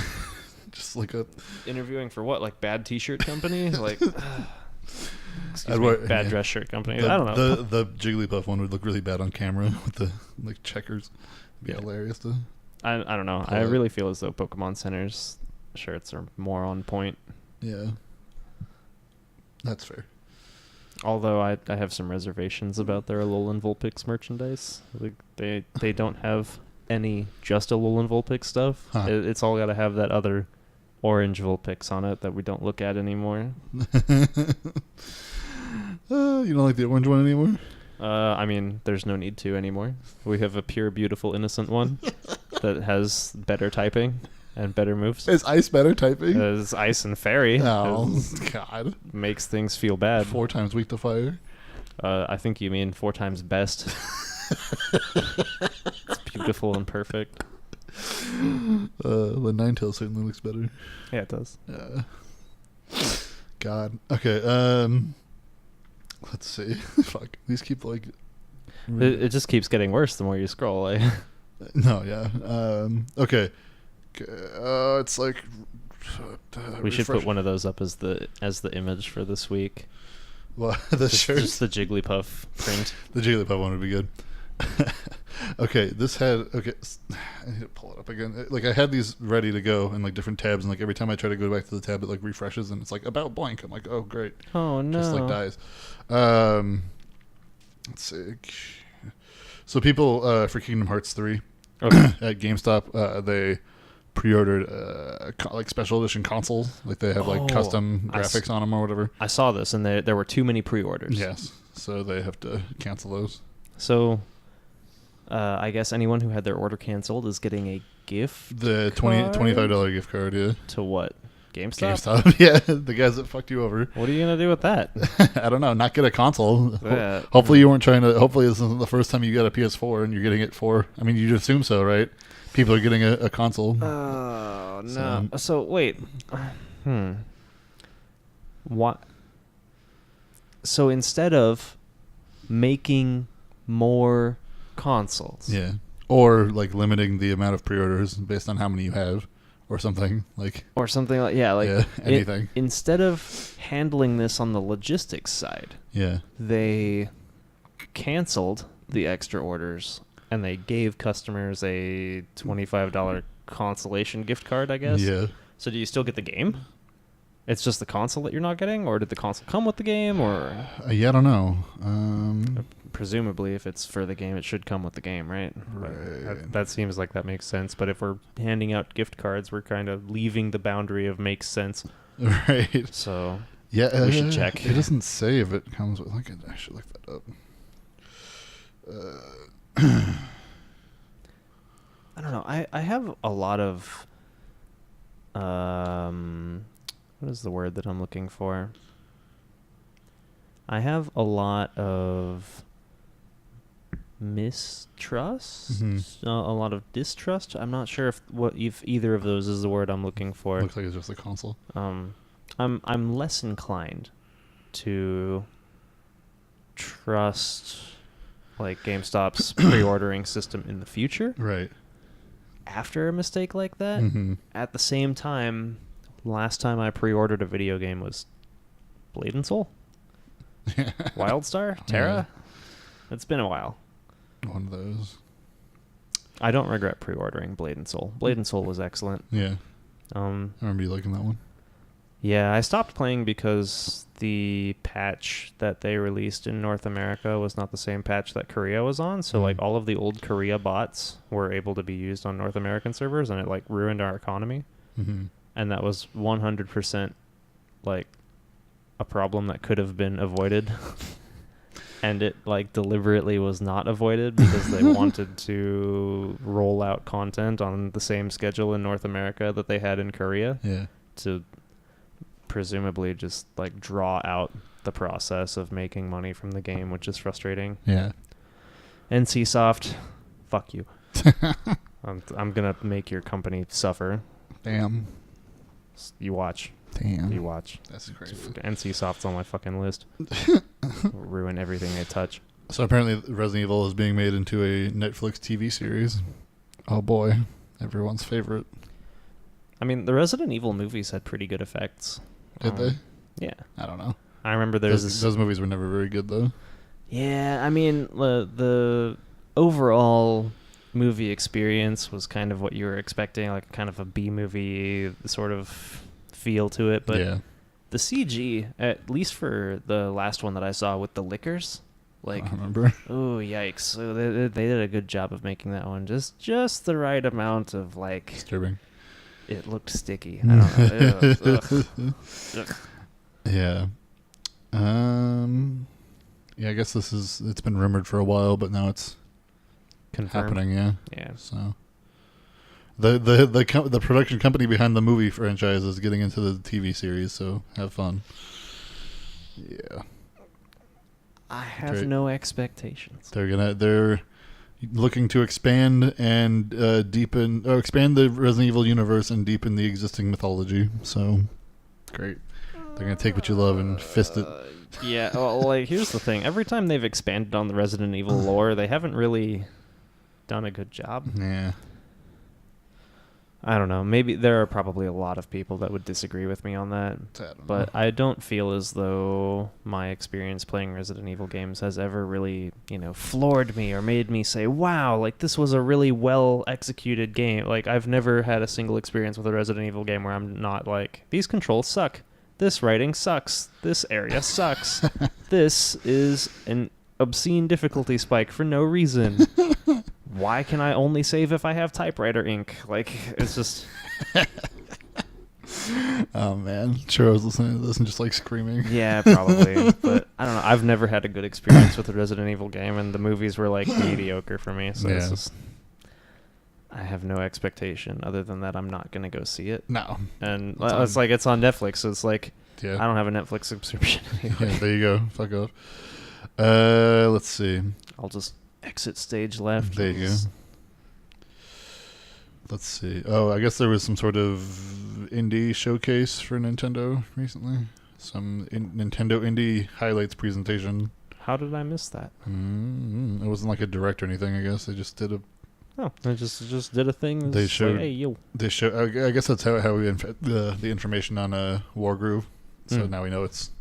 Just like a interviewing for what? Like bad T-shirt company? Like, excuse I'd me, wear- bad yeah. dress shirt company? the, I don't know. the Jigglypuff one would look really bad on camera with the like checkers. It'd be Yeah. hilarious to. I don't know. Pull I it. really feel as though Pokemon Center's shirts are more on point. Yeah. That's fair. Although I have some reservations about their Alolan Vulpix merchandise. Like they don't have any just Alolan Vulpix stuff. Huh. It's all got to have that other orange Vulpix on it that we don't look at anymore. You don't like the orange one anymore? I mean, there's no need to anymore. We have a pure, beautiful, innocent one that has better typing and better moves. Is Ice better typing? As Ice and Fairy Oh god. makes things feel bad. 4 times weak to fire. I think you mean 4 times best. It's beautiful and perfect. The Ninetales certainly looks better. Yeah, it does. God. Okay. Let's see. Fuck. These keep like. It just keeps getting worse the more you scroll. Like, No. Yeah. Okay. It's like. we should put refresh- one of those up as the image for this week. Well, the shirt. Just the Jigglypuff print. The Jigglypuff one would be good. Okay, this had I need to pull it up again. Like I had these ready to go in like different tabs, and like every time I try to go back to the tab, it like refreshes and it's like about blank. I'm like, oh great, Oh no! just like dies. Let's see. So people for Kingdom Hearts 3 Okay. at GameStop, they pre-ordered like special edition consoles. Like they have like Oh, custom I graphics on them or whatever. I saw this, and there were too many pre-orders. Yes, so they have to cancel those. So, I guess anyone who had their order canceled is getting a gift The card? $25 gift card, yeah. to what? GameStop? Yeah, the guys that fucked you over. What are you gonna do with that? I don't know. Not get a console. Yeah. Hopefully you weren't trying to. Hopefully this isn't the first time you got a PS4 and you're getting it for. I mean, you'd assume so, right? People are getting a console. Oh no. So wait. What? So instead of making more consoles, Yeah. Or like limiting the amount of pre-orders based on how many you have, or something like. or something like anything. instead of handling this on the logistics side, Yeah. they canceled the extra orders and they gave customers a $25 consolation gift card, I guess. Yeah. So do you still get the game? It's just the console that you're not getting, or did the console come with the game, or? Yeah, I don't know. Presumably, if it's for the game, it should come with the game, right? Right. That seems like that makes sense. But if we're handing out gift cards, we're kind of leaving the boundary of makes sense. Right. So Yeah, we should check. It doesn't say if it comes with. I should look that up. I don't know. I have a lot of what is the word that I'm looking for? I have a lot of mistrust, a lot of distrust. I'm not sure if either of those is the word I'm looking for. Looks like it's just a console. I'm less inclined to trust like GameStop's pre-ordering system in the future. Right. After a mistake like that. At the same time, last time I pre-ordered a video game was Blade and Soul. Wildstar? Terra? It's been a while. One of those. I don't regret pre-ordering Blade and Soul. Blade and Soul was excellent. Yeah. I remember you liking that one. Yeah, I stopped playing because the patch that they released in North America was not the same patch that Korea was on. So like all of the old Korea bots were able to be used on North American servers, and it like ruined our economy. And that was 100% like a problem that could have been avoided. And it like deliberately was not avoided because they wanted to roll out content on the same schedule in North America that they had in Korea. Yeah. To presumably just like draw out the process of making money from the game, which is frustrating. Yeah. NCSoft, fuck you. I'm gonna make your company suffer. Damn. You watch. Damn. You watch. That's crazy. NCSoft's on my fucking list. Ruin everything they touch. So apparently Resident Evil is being made into a Netflix TV series. Oh boy. Everyone's favorite. I mean, the Resident Evil movies had pretty good effects. Did they? Yeah. I don't know. I remember those movies were never very good though. Yeah, I mean, the overall movie experience was kind of what you were expecting, like kind of a B-movie sort of feel to it. But the CG, at least for the last one that I saw with the lickers, like, I remember. Oh, yikes. So they did a good job of making that one just the right amount of, like... Disturbing. It looked sticky. I don't know. Ugh. Yeah. Yeah, I guess it's been rumored for a while, but now it's Confirmed. happening, yeah. Yeah. So the production company behind the movie franchise is getting into the TV series, so have fun. Yeah. I have no expectations. They're looking to expand and expand the Resident Evil universe and deepen the existing mythology. So great. They're gonna take what you love and fist it. Yeah, well, like, here's the thing. Every time they've expanded on the Resident Evil lore, they haven't really done a good job. Yeah. I don't know. Maybe there are probably a lot of people that would disagree with me on that. But I don't feel as though my experience playing Resident Evil games has ever really, floored me or made me say, wow, like, this was a really well-executed game. Like, I've never had a single experience with a Resident Evil game where I'm not like, these controls suck. This writing sucks. This area sucks. This is an obscene difficulty spike for no reason. Why can I only save if I have typewriter ink? Like, it's just... Oh, man. Sure, I was listening to this and just, like, screaming. Yeah, probably. But, I don't know. I've never had a good experience with a Resident Evil game, and the movies were, like, mediocre for me. So it's just... I have no expectation other than that I'm not gonna go see it. No. And it's like it's on Netflix, so it's like Yeah. I don't have a Netflix subscription anyway. Yeah, there you go. Fuck off. Let's see. I'll just exit stage left. There you go. Let's see. Oh, I guess there was some sort of indie showcase for Nintendo recently. Some Nintendo indie highlights presentation. How did I miss that? It wasn't like a direct or anything. I guess they just did a. Oh, they just did a thing. They showed. Like, hey, yo. They show. I guess that's how we the information on Wargroove. So now we know it's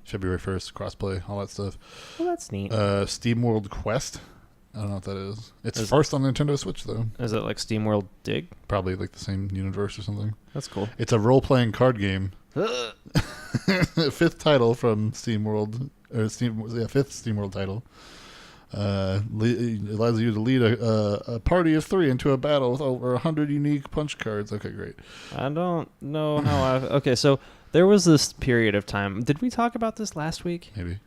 February 1st, crossplay, all that stuff. Well, that's neat. SteamWorld Quest. I don't know what that is. It's first on Nintendo Switch, though. Is it like SteamWorld Dig? Probably like the same universe or something. That's cool. It's a role-playing card game. Fifth title from SteamWorld. Fifth SteamWorld title. Allows you to lead a party of 3 into a battle with over 100 unique punch cards. Okay, great. I don't know how Okay, so there was this period of time. Did we talk about this last week? Maybe.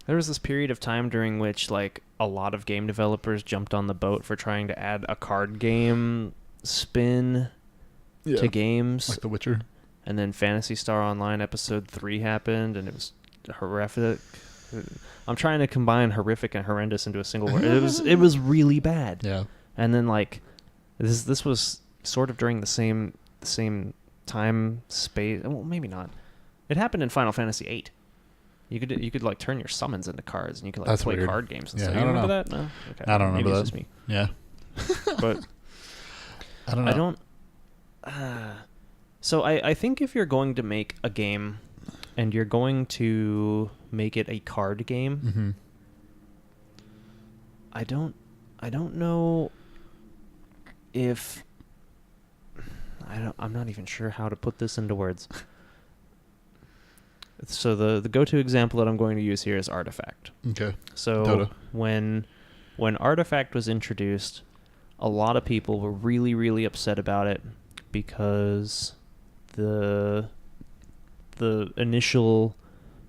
There was this period of time during which, like, a lot of game developers jumped on the boat for trying to add a card game spin to games. Like The Witcher. And then Phantasy Star Online Episode 3 happened, and it was horrific. I'm trying to combine horrific and horrendous into a single word. It was really bad. Yeah. And then, like, this was sort of during the same time space. Well, maybe not. It happened in Final Fantasy VIII. You could like turn your summons into cards, and you could like play card games and stuff. You remember that? No. Okay. I don't remember that. It's just me. Yeah. But I don't know. So I think if you're going to make a game, and you're going to make it a card game, I don't know if I'm not even sure how to put this into words. So the go-to example that I'm going to use here is Artifact. Okay. So Dota. when Artifact was introduced, a lot of people were really, really upset about it because the initial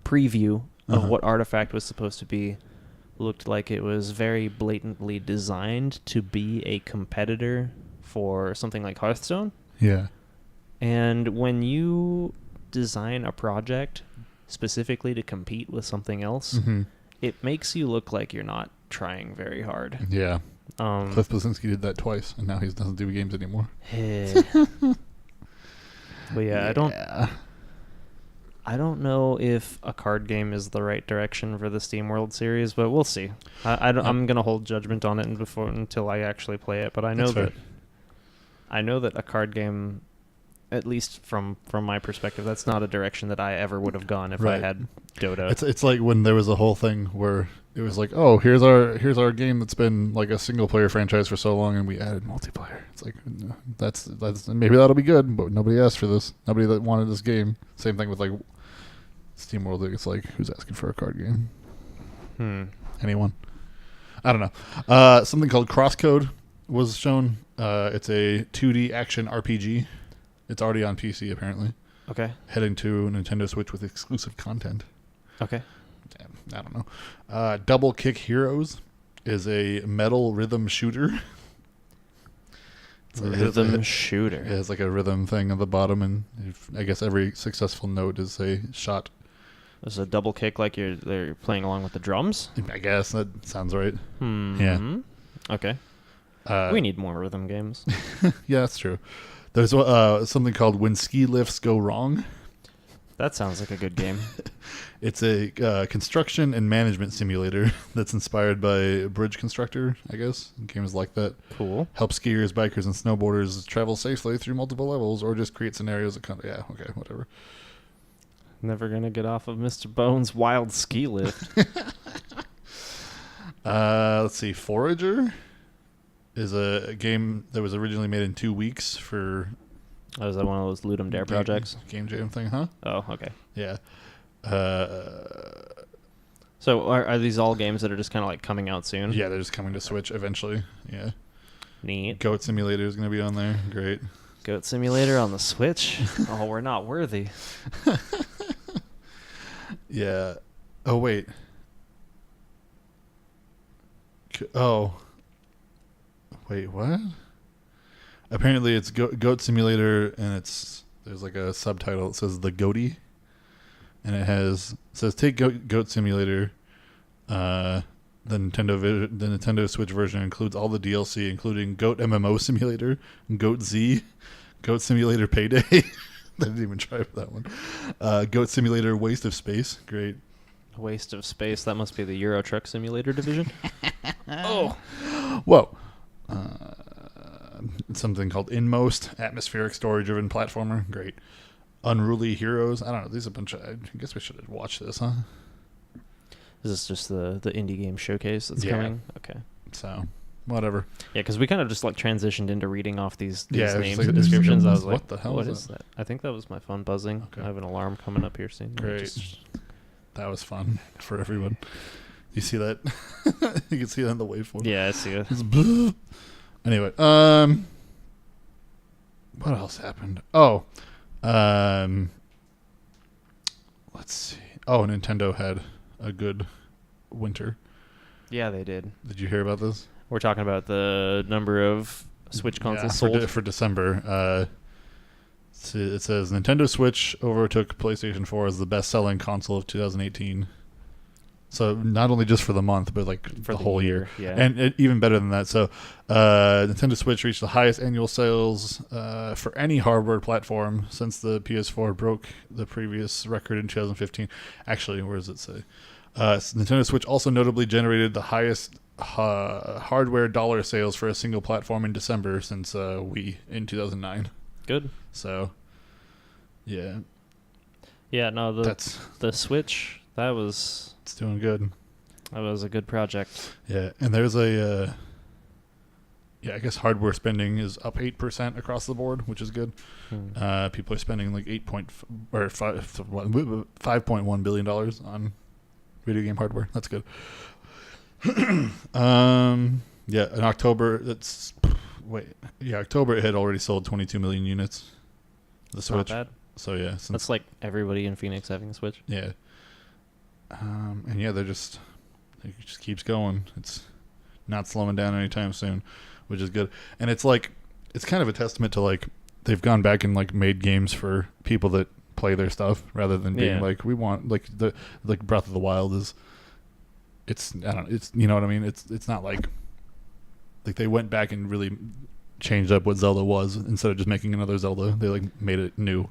preview of what Artifact was supposed to be looked like it was very blatantly designed to be a competitor for something like Hearthstone. Yeah. And when you design a project specifically to compete with something else, it makes you look like you're not trying very hard. Yeah. Cliff Bleszinski did that twice, and now he doesn't do games anymore. But yeah, I don't know if a card game is the right direction for the SteamWorld series, but we'll see. I'm gonna hold judgment on it until I actually play it. But I know that a card game, at least from my perspective, that's not a direction that I ever would have gone if I had Dota. It's like when there was a whole thing where it was like, oh, here's our game that's been like a single player franchise for so long, and we added multiplayer. It's like that's maybe that'll be good, but nobody asked for this. Nobody that wanted this game. Same thing with like SteamWorld. It's like, who's asking for a card game? Anyone? I don't know. Something called Crosscode was shown. It's a 2D action RPG. It's already on PC, apparently. Okay. Heading to Nintendo Switch with exclusive content. Okay. Damn, I don't know. Double Kick Heroes is a metal rhythm shooter. Rhythm shooter. It has like a rhythm thing at the bottom, and I guess every successful note is a shot. There's a double kick like they're playing along with the drums? I guess that sounds right. Yeah. Okay. We need more rhythm games. Yeah, that's true. There's something called When Ski Lifts Go Wrong. That sounds like a good game. It's a construction and management simulator that's inspired by Bridge Constructor, I guess. Games like that. Cool. Help skiers, bikers, and snowboarders travel safely through multiple levels, or just create scenarios that yeah, okay, whatever. Never gonna get off of Mr. Bones' wild ski lift. Let's see. Forager is a game that was originally made in 2 weeks for... Oh, is that one of those Ludum Dare projects? Game Jam thing, huh? Oh, okay. Yeah. So are these all games that are just kind of like coming out soon? Yeah, they're just coming to Switch eventually. Yeah. Neat. Goat Simulator is going to be on there. Great. Goat Simulator on the Switch? Oh, we're not worthy. Yeah. Oh, wait. Oh. Wait, what? apparently it's Goat Simulator, and there's like a subtitle that says the Goaty, and it says take Goat Simulator. The Nintendo Switch version includes all the DLC, including Goat MMO Simulator, Goat Z, Goat Simulator Payday. I didn't even try for that one. Goat Simulator Waste of Space. Great. Waste of Space. That must be the Euro Truck Simulator division. Oh. Whoa. Something called Inmost, atmospheric story-driven platformer. Great. Unruly Heroes. I don't know. These are a bunch of... I guess we should have watched this, huh? Is this just the indie game showcase that's coming? Okay. So, whatever. Yeah, because we kind of just like transitioned into reading off these names like, and descriptions. I was what like, the hell what is that? I think that was my phone buzzing. Okay. I have an alarm coming up here soon. Great. That was fun for everyone. You see that? You can see that in the waveform. Yeah, I see it. Anyway, what else happened? Oh, let's see. Oh, Nintendo had a good winter. Yeah, they did. Did you hear about this? We're talking about the number of Switch consoles sold for December. It says Nintendo Switch overtook PlayStation 4 as the best-selling console of 2018. So not only just for the month, but like for the whole year. Yeah. And even better than that. So Nintendo Switch reached the highest annual sales for any hardware platform since the PS4 broke the previous record in 2015. Actually, where does it say? Nintendo Switch also notably generated the highest hardware dollar sales for a single platform in December since Wii in 2009. Good. So, yeah. Yeah, no, the Switch, it's doing good. That was a good project. Yeah, and there's I guess hardware spending is up 8% across the board, which is good. People are spending like $5.1 billion on video game hardware. That's good. Yeah, in October October it had already sold 22 million units. The Switch. Not bad. So yeah, that's like everybody in Phoenix having a Switch. Yeah. And yeah, it just keeps going. It's not slowing down anytime soon, which is good. And it's like, it's kind of a testament to like, they've gone back and like made games for people that play their stuff rather than being like, we want like Breath of the Wild is, you know what I mean? It's not like they went back and really changed up what Zelda was instead of just making another Zelda. They like made it new.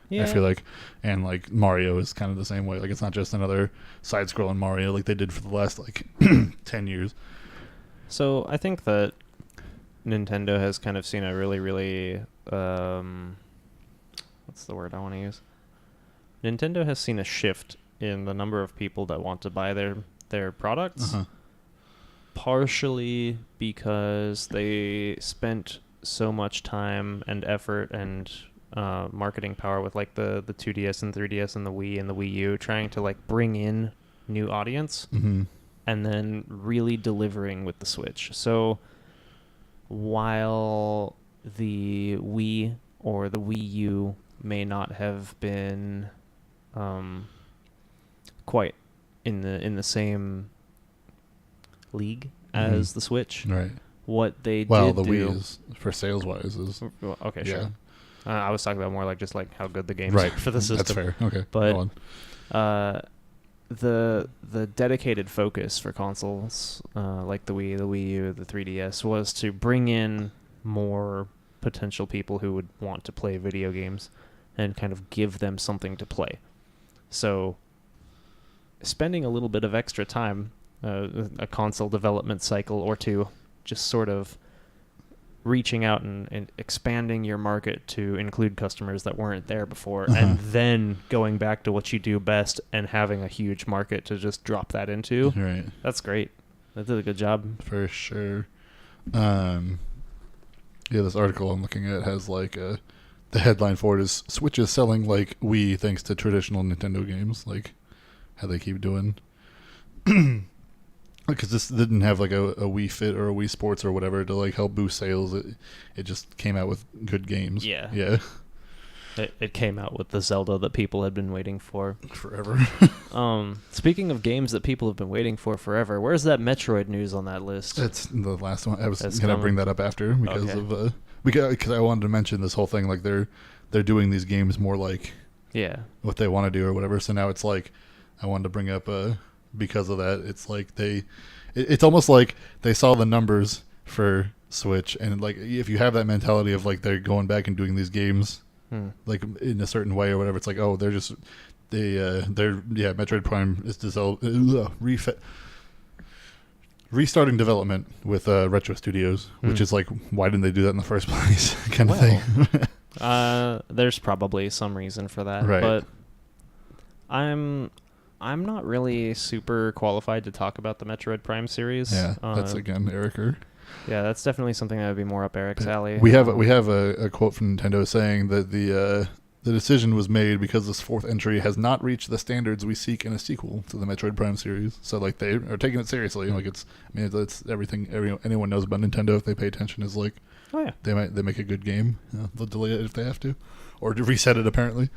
Yeah. I feel like, and like Mario is kind of the same way. Like it's not just another side-scrolling Mario like they did for the last like 10 years. So I think that Nintendo has kind of seen a really, really what's the word I want to use? Nintendo has seen a shift in the number of people that want to buy their products. Uh-huh. Partially because they spent so much time and effort and marketing power with like the 2DS and 3DS and the Wii and the Wii U, trying to like bring in new audience, and then really delivering with the Switch. So while the Wii or the Wii U may not have been quite in the same league as the Switch, right? What they the do, Wii is, for sales wise, is okay, sure. I was talking about more like just like how good the games are for the system. That's fair. Okay, but the dedicated focus for consoles like the Wii, the Wii U, the 3DS was to bring in more potential people who would want to play video games and kind of give them something to play. So spending a little bit of extra time, a console development cycle or two, just sort of reaching out and expanding your market to include customers that weren't there before, and then going back to what you do best and having a huge market to just drop that into. Right. That's great. They did a good job. For sure. This article I'm looking at has like the headline for it is Switch is selling like Wii thanks to traditional Nintendo games, like how they keep doing. Because this didn't have like a Wii Fit or a Wii Sports or whatever to like help boost sales. It just came out with good games. Yeah. It came out with the Zelda that people had been waiting for forever. Speaking of games that people have been waiting for forever, where's that Metroid news on that list? That's the last one. I was going to bring that up after because of because I wanted to mention this whole thing, like they're doing these games more like what they want to do or whatever. So now it's like I wanted to bring up because of that, it's like it's almost like they saw the numbers for Switch, and like if you have that mentality of like they're going back and doing these games like in a certain way or whatever, it's like they're Metroid Prime is restarting development with Retro Studios, which is like, why didn't they do that in the first place kind of thing. There's probably some reason for that, right. But I'm not really super qualified to talk about the Metroid Prime series. Yeah, that's again Eric. Yeah, that's definitely something that would be more up Eric's alley. We have a quote from Nintendo saying that the decision was made because this fourth entry has not reached the standards we seek in a sequel to the Metroid Prime series. So like they are taking it seriously. Like it's everything anyone knows about Nintendo if they pay attention is like, they make a good game. They'll delay it if they have to, or to reset it apparently,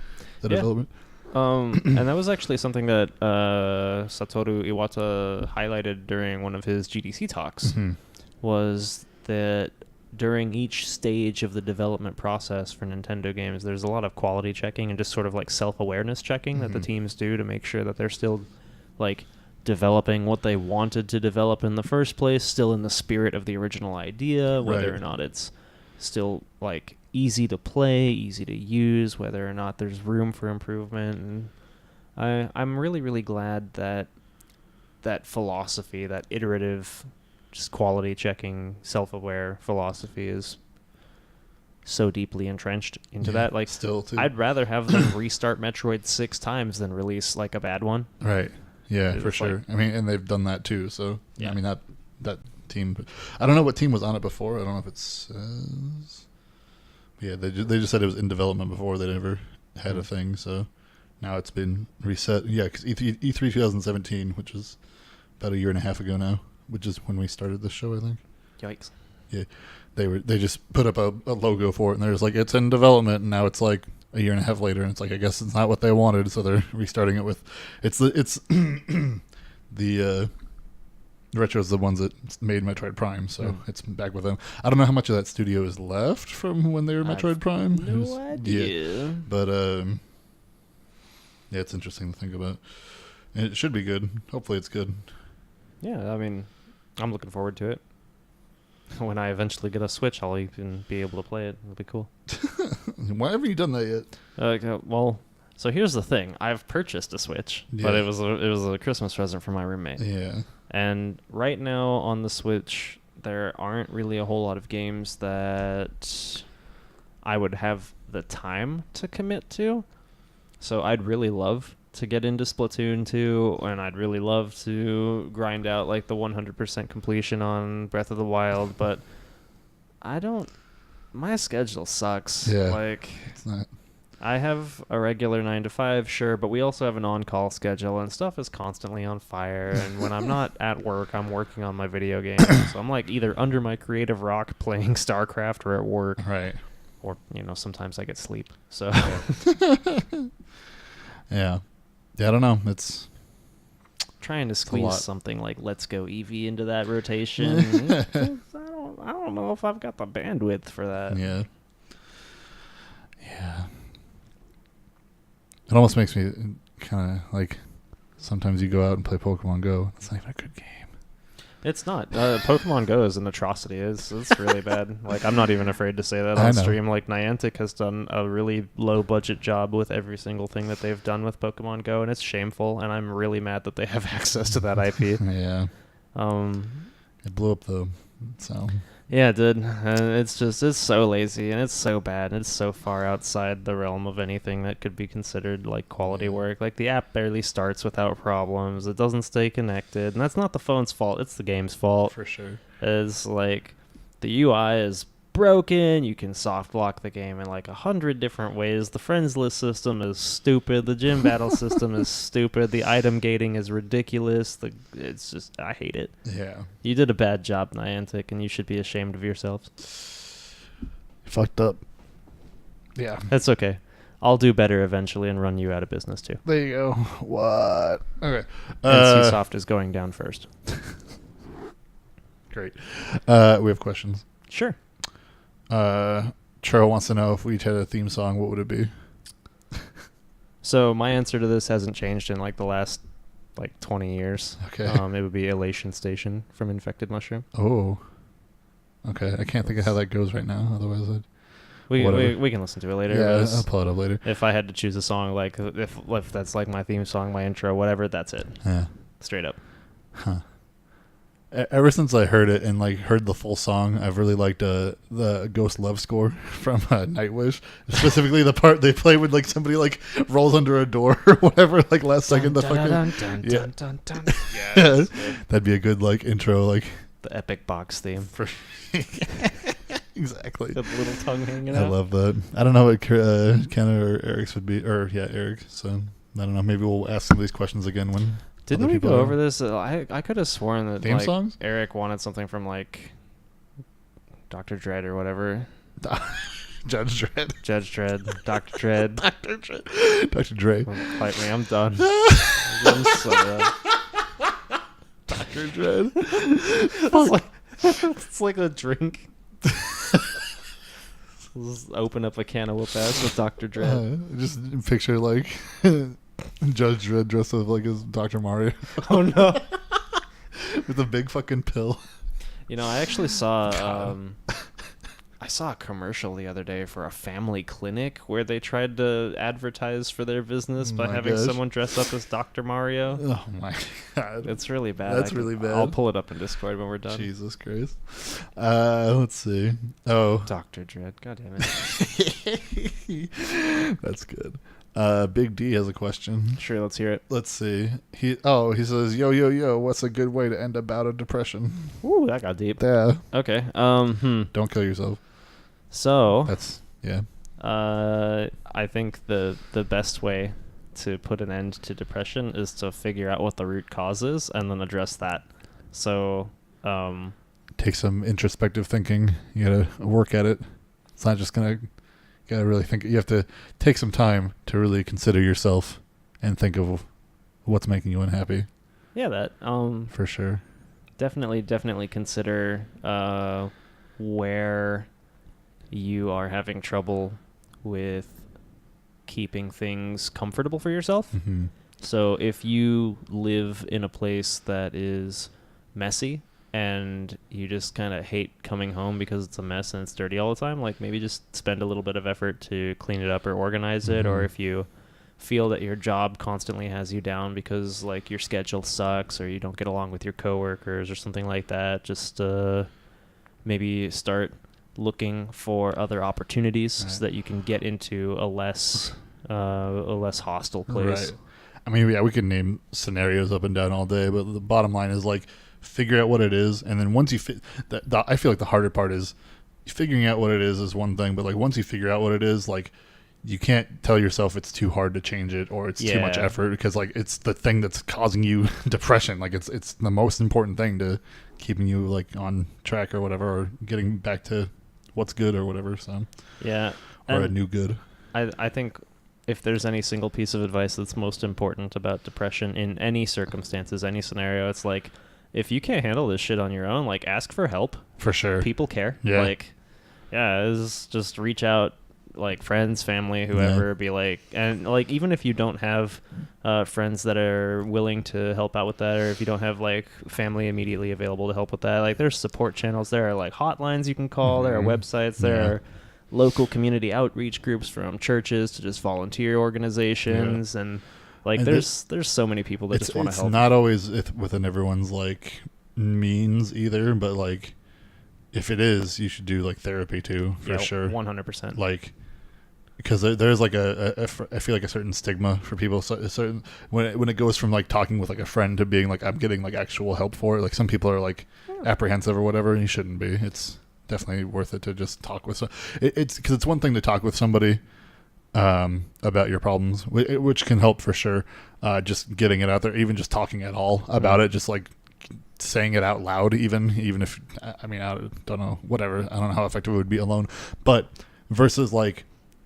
development. And that was actually something that Satoru Iwata highlighted during one of his GDC talks. Was that during each stage of the development process for Nintendo games, there's a lot of quality checking and just sort of like self-awareness checking that the teams do to make sure that they're still like developing what they wanted to develop in the first place, still in the spirit of the original idea, whether or not it's still like easy to play, easy to use, whether or not there's room for improvement. And I'm really, really glad that that philosophy, that iterative just quality checking, self-aware philosophy is so deeply entrenched into that. Like, still too. I'd rather have them restart Metroid 6 times than release like a bad one. Right. Yeah, for sure. I mean, and they've done that too. So yeah. I mean that team. I don't know what team was on it before. I don't know if it says. Yeah, they just said it was in development before. They never had a thing. So now it's been reset. Yeah, because E3 2017, which is about a year and a half ago now. Which is when we started this show, I think. Yikes. Yeah, they just put up a logo for it, and they're just like, it's in development, and now it's like a year and a half later, and it's like, I guess it's not what they wanted, so they're restarting it with, it's the Retro's the ones that made Metroid Prime, so it's back with them. I don't know how much of that studio is left from when they were Metroid Prime. No idea. Yeah, but yeah, it's interesting to think about. And it should be good. Hopefully, it's good. Yeah, I mean, I'm looking forward to it. When I eventually get a Switch, I'll even be able to play it. It'll be cool. Why haven't you done that yet? Well, so here's the thing. I've purchased a Switch, but it was a Christmas present for my roommate. Yeah. And right now on the Switch, there aren't really a whole lot of games that I would have the time to commit to. So I'd really love to get into Splatoon 2, and I'd really love to grind out like the 100% completion on Breath of the Wild, but my schedule sucks. Yeah, like, it's not. I have a regular 9 to 5, sure, but we also have an on-call schedule, and stuff is constantly on fire, and when I'm not at work, I'm working on my video games, so I'm like either under my creative rock playing StarCraft or at work. Right. Or, sometimes I get sleep, so. Yeah. Yeah, I don't know. It's trying to squeeze something like Let's Go Eevee into that rotation. I don't know if I've got the bandwidth for that. Yeah. Yeah. It almost makes me kind of like sometimes you go out and play Pokemon Go. It's not even a good game. It's not. Pokemon Go is an atrocity. It's really bad. Like, I'm not even afraid to say that on stream. Like, Niantic has done a really low-budget job with every single thing that they've done with Pokemon Go, and it's shameful, and I'm really mad that they have access to that IP. Yeah. It blew up, though, so... Yeah, it did. And it's so lazy, and it's so bad, and it's so far outside the realm of anything that could be considered, like, quality work. Like, the app barely starts without problems. It doesn't stay connected. And that's not the phone's fault. It's the game's fault. For sure. It's, like, the UI is broken. You can soft lock the game in, like, 100 different ways. The friends list system is stupid. The gym battle system is stupid. The item gating is ridiculous. It's just, I hate it. Yeah. You did a bad job, Niantic, and you should be ashamed of yourselves. Fucked up. Yeah. That's okay. I'll do better eventually and run you out of business, too. There you go. What? Okay. NCSoft is going down first. Great. We have questions. Sure. Tro wants to know if we each had a theme song, what would it be? So my answer to this hasn't changed in like the last 20 years. Okay. It would be Elation Station from Infected Mushroom. Oh. Okay. I can't think of how that goes right now. Otherwise, We can listen to it later. Yeah, I'll pull it up later. If I had to choose a song, like if that's like my theme song, my intro, whatever, that's it. Yeah. Straight up. Huh. Ever since I heard it and like heard the full song, I've really liked the Ghost Love score from Nightwish. Specifically, the part they play when like somebody like rolls under a door or whatever. Like last second, the fucking yeah, that'd be a good like intro, like the epic box theme. For exactly. The little tongue hanging out. I love that. I don't know what Ken or Eric's would be, or yeah, Eric. So I don't know. Maybe we'll ask some of these questions again when. Didn't we go over this? I could have sworn that theme songs? Eric wanted something from like Dr. Dredd or whatever. Judge Dredd. Dr. Dredd. Dr. Dre. Fight me, I'm done. I'm so done. Dr. Dredd. It's like a drink. Let's open up a can of whoop ass with Dr. Dredd. Just picture like Judge Dredd dressed up like his Dr. Mario. Oh no. With a big fucking pill. You know, I actually saw I saw a commercial the other day for a family clinic where they tried to advertise for their business by having someone dress up as Dr. Mario. Oh my god. It's really bad. That's really bad. I'll pull it up in Discord when we're done. Jesus Christ. Let's see. Oh. Dr. Dredd. God damn it. That's good. Big D has a question. Sure, let's hear it. Let's see. He says, yo, what's a good way to end a bout of depression? Ooh, that got deep. Yeah. Okay. Don't kill yourself. So that's yeah. I think the best way to put an end to depression is to figure out what the root cause is and then address that. So take some introspective thinking. You gotta work at it. It's not just gonna. You gotta really think. You have to take some time to really consider yourself and think of what's making you unhappy. Yeah, that for sure. Definitely consider where you are having trouble with keeping things comfortable for yourself. Mm-hmm. So if you live in a place that is messy and you just kind of hate coming home because it's a mess and it's dirty all the time, like maybe just spend a little bit of effort to clean it up or organize it. Or if you feel that your job constantly has you down because like your schedule sucks or you don't get along with your coworkers or something like that, just maybe start looking for other opportunities so that you can get into a less hostile place. Right. I mean, yeah, we could name scenarios up and down all day, but the bottom line is like figure out what it is, and then once you I feel like the harder part is figuring out what it is one thing, but like once you figure out what it is, like you can't tell yourself it's too hard to change it or it's too much effort, because like it's the thing that's causing you depression. Like it's the most important thing to keeping you like on track or whatever, or getting back to what's good or whatever. So yeah, or a new good. I think if there's any single piece of advice that's most important about depression in any circumstances, any scenario, it's like if you can't handle this shit on your own, like ask for help. For sure. People care. Yeah. Like, yeah, just reach out, like friends, family, whoever, be like, and like even if you don't have friends that are willing to help out with that, or if you don't have like family immediately available to help with that, like there's support channels, there are like hotlines you can call, there are websites, there are local community outreach groups from churches to just volunteer organizations, and like and there's so many people that just want to help. It's not always within everyone's like means either, but like if it is, you should do like therapy too, for sure. 100%. Like, because there's like I feel like a certain stigma for people. So a certain when it goes from like talking with like a friend to being like I'm getting like actual help for it. Like some people are like apprehensive or whatever, and you shouldn't be. It's definitely worth it to just talk with. It's because it's one thing to talk with somebody about your problems, which can help for sure. Just getting it out there, even just talking at all about it, just like saying it out loud, even if I mean I don't know, whatever. I don't know how effective it would be alone, but versus like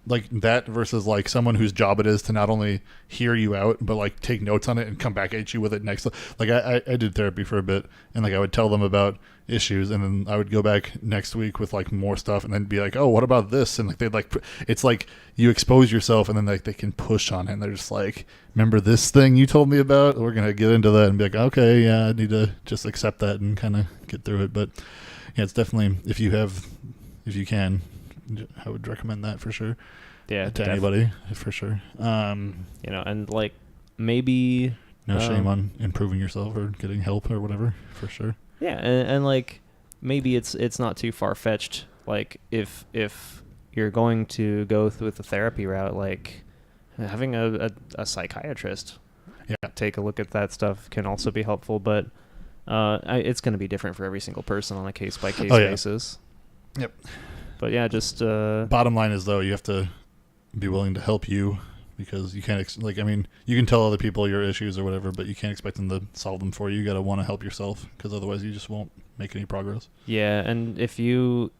like that versus like someone whose job it is to not only hear you out but like take notes on it and come back at you with it next. Like I did therapy for a bit, and like I would tell them about issues, and then I would go back next week with like more stuff, and then be like, oh, what about this? And like they'd like, it's like you expose yourself, and then like they can push on it, and they're just like, remember this thing you told me about? We're gonna get into that, and be like, okay, yeah, I need to just accept that and kind of get through it. But yeah, it's definitely, if you can, I would recommend that for sure. Yeah, to anybody for sure. And like maybe no shame on improving yourself or getting help or whatever, for sure. Yeah, and like maybe it's not too far fetched. Like if you're going to go with the therapy route, like having a psychiatrist take a look at that stuff can also be helpful. But it's going to be different for every single person on a case by case basis. Yep. But yeah, just bottom line is though, you have to be willing to help you, because you can't you can tell other people your issues or whatever, but you can't expect them to solve them for you. You got to want to help yourself, because otherwise you just won't make any progress. Yeah, and if you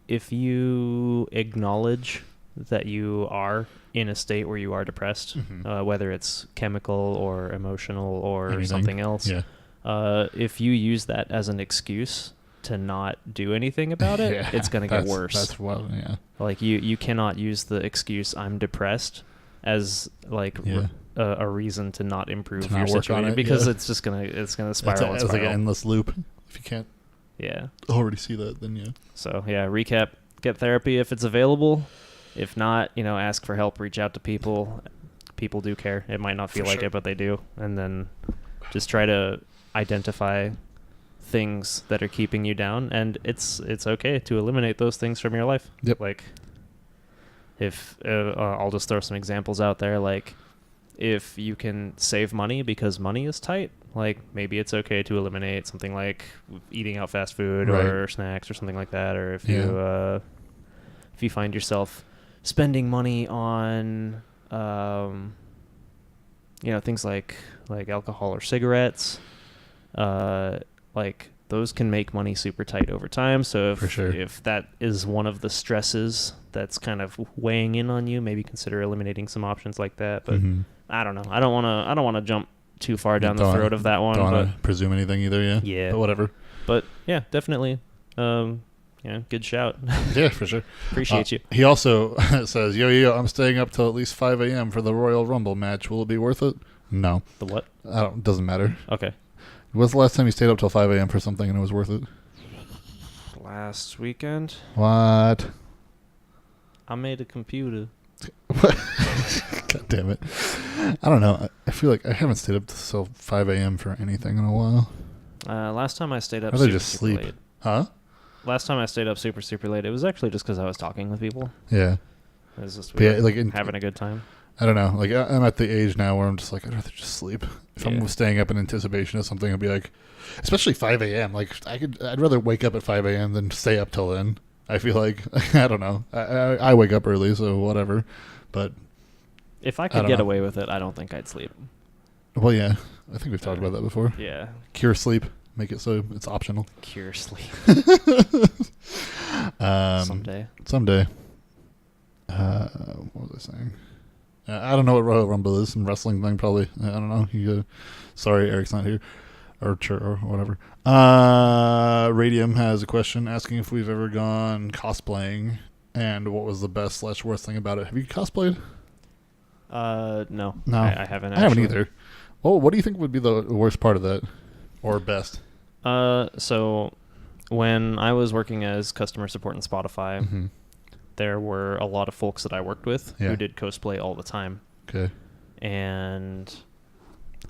acknowledge that you are in a state where you are depressed, whether it's chemical or emotional or something else, if you use that as an excuse to not do anything about it, it's going to get worse. That's wild, yeah. Like you cannot use the excuse "I'm depressed" as like a reason to not improve your situation, because it's just gonna spiral. It's like an endless loop. If you can't already see that, then So recap: get therapy if it's available. If not, ask for help. Reach out to people. People do care. It might not feel like it, but they do. And then just try to identify things that are keeping you down, and it's okay to eliminate those things from your life. Yep. Like if I'll just throw some examples out there, like if you can save money because money is tight, like maybe it's okay to eliminate something like eating out fast food or snacks or something like that. Or if you find yourself spending money on things like alcohol or cigarettes, like those can make money super tight over time. So if that is one of the stresses that's kind of weighing in on you, maybe consider eliminating some options like that. But I don't know. I don't want to jump too far down the throat of that one. Don't want to presume anything either. Yeah. But whatever. But yeah, definitely. Good shout. Yeah, for sure. Appreciate you. He also says, yo, I'm staying up till at least 5 a.m. for the Royal Rumble match. Will it be worth it? No. The what? Doesn't matter. Okay. When's the last time you stayed up till 5 a.m. for something and it was worth it? Last weekend. What? I made a computer. God damn it. I don't know. I feel like I haven't stayed up till 5 a.m. for anything in a while. Last time I stayed up super late. Huh? Last time I stayed up super, super late, it was actually just because I was talking with people. Yeah. It was just having a good time. I don't know. Like, I'm at the age now where I'm just like, I'd rather just sleep. If I'm staying up in anticipation of something, I'd be like, especially 5 a.m. Like, I'd rather wake up at 5 a.m. than stay up till then. I feel like, I don't know. I wake up early, so whatever. But if I could get away with it, I don't think I'd sleep. Well, yeah. I think we've talked about that before. Yeah. Cure sleep. Make it so it's optional. Cure sleep. Someday. What was I saying? I don't know what Royal Rumble is. Some wrestling thing, probably. I don't know. Sorry, Eric's not here. Or whatever. Radium has a question asking if we've ever gone cosplaying and what was the best / worst thing about it. Have you cosplayed? No. I haven't. I haven't either. Well, what do you think would be the worst part of that, or best? So when I was working as customer support in Spotify, there were a lot of folks that I worked with who did cosplay all the time. Okay. And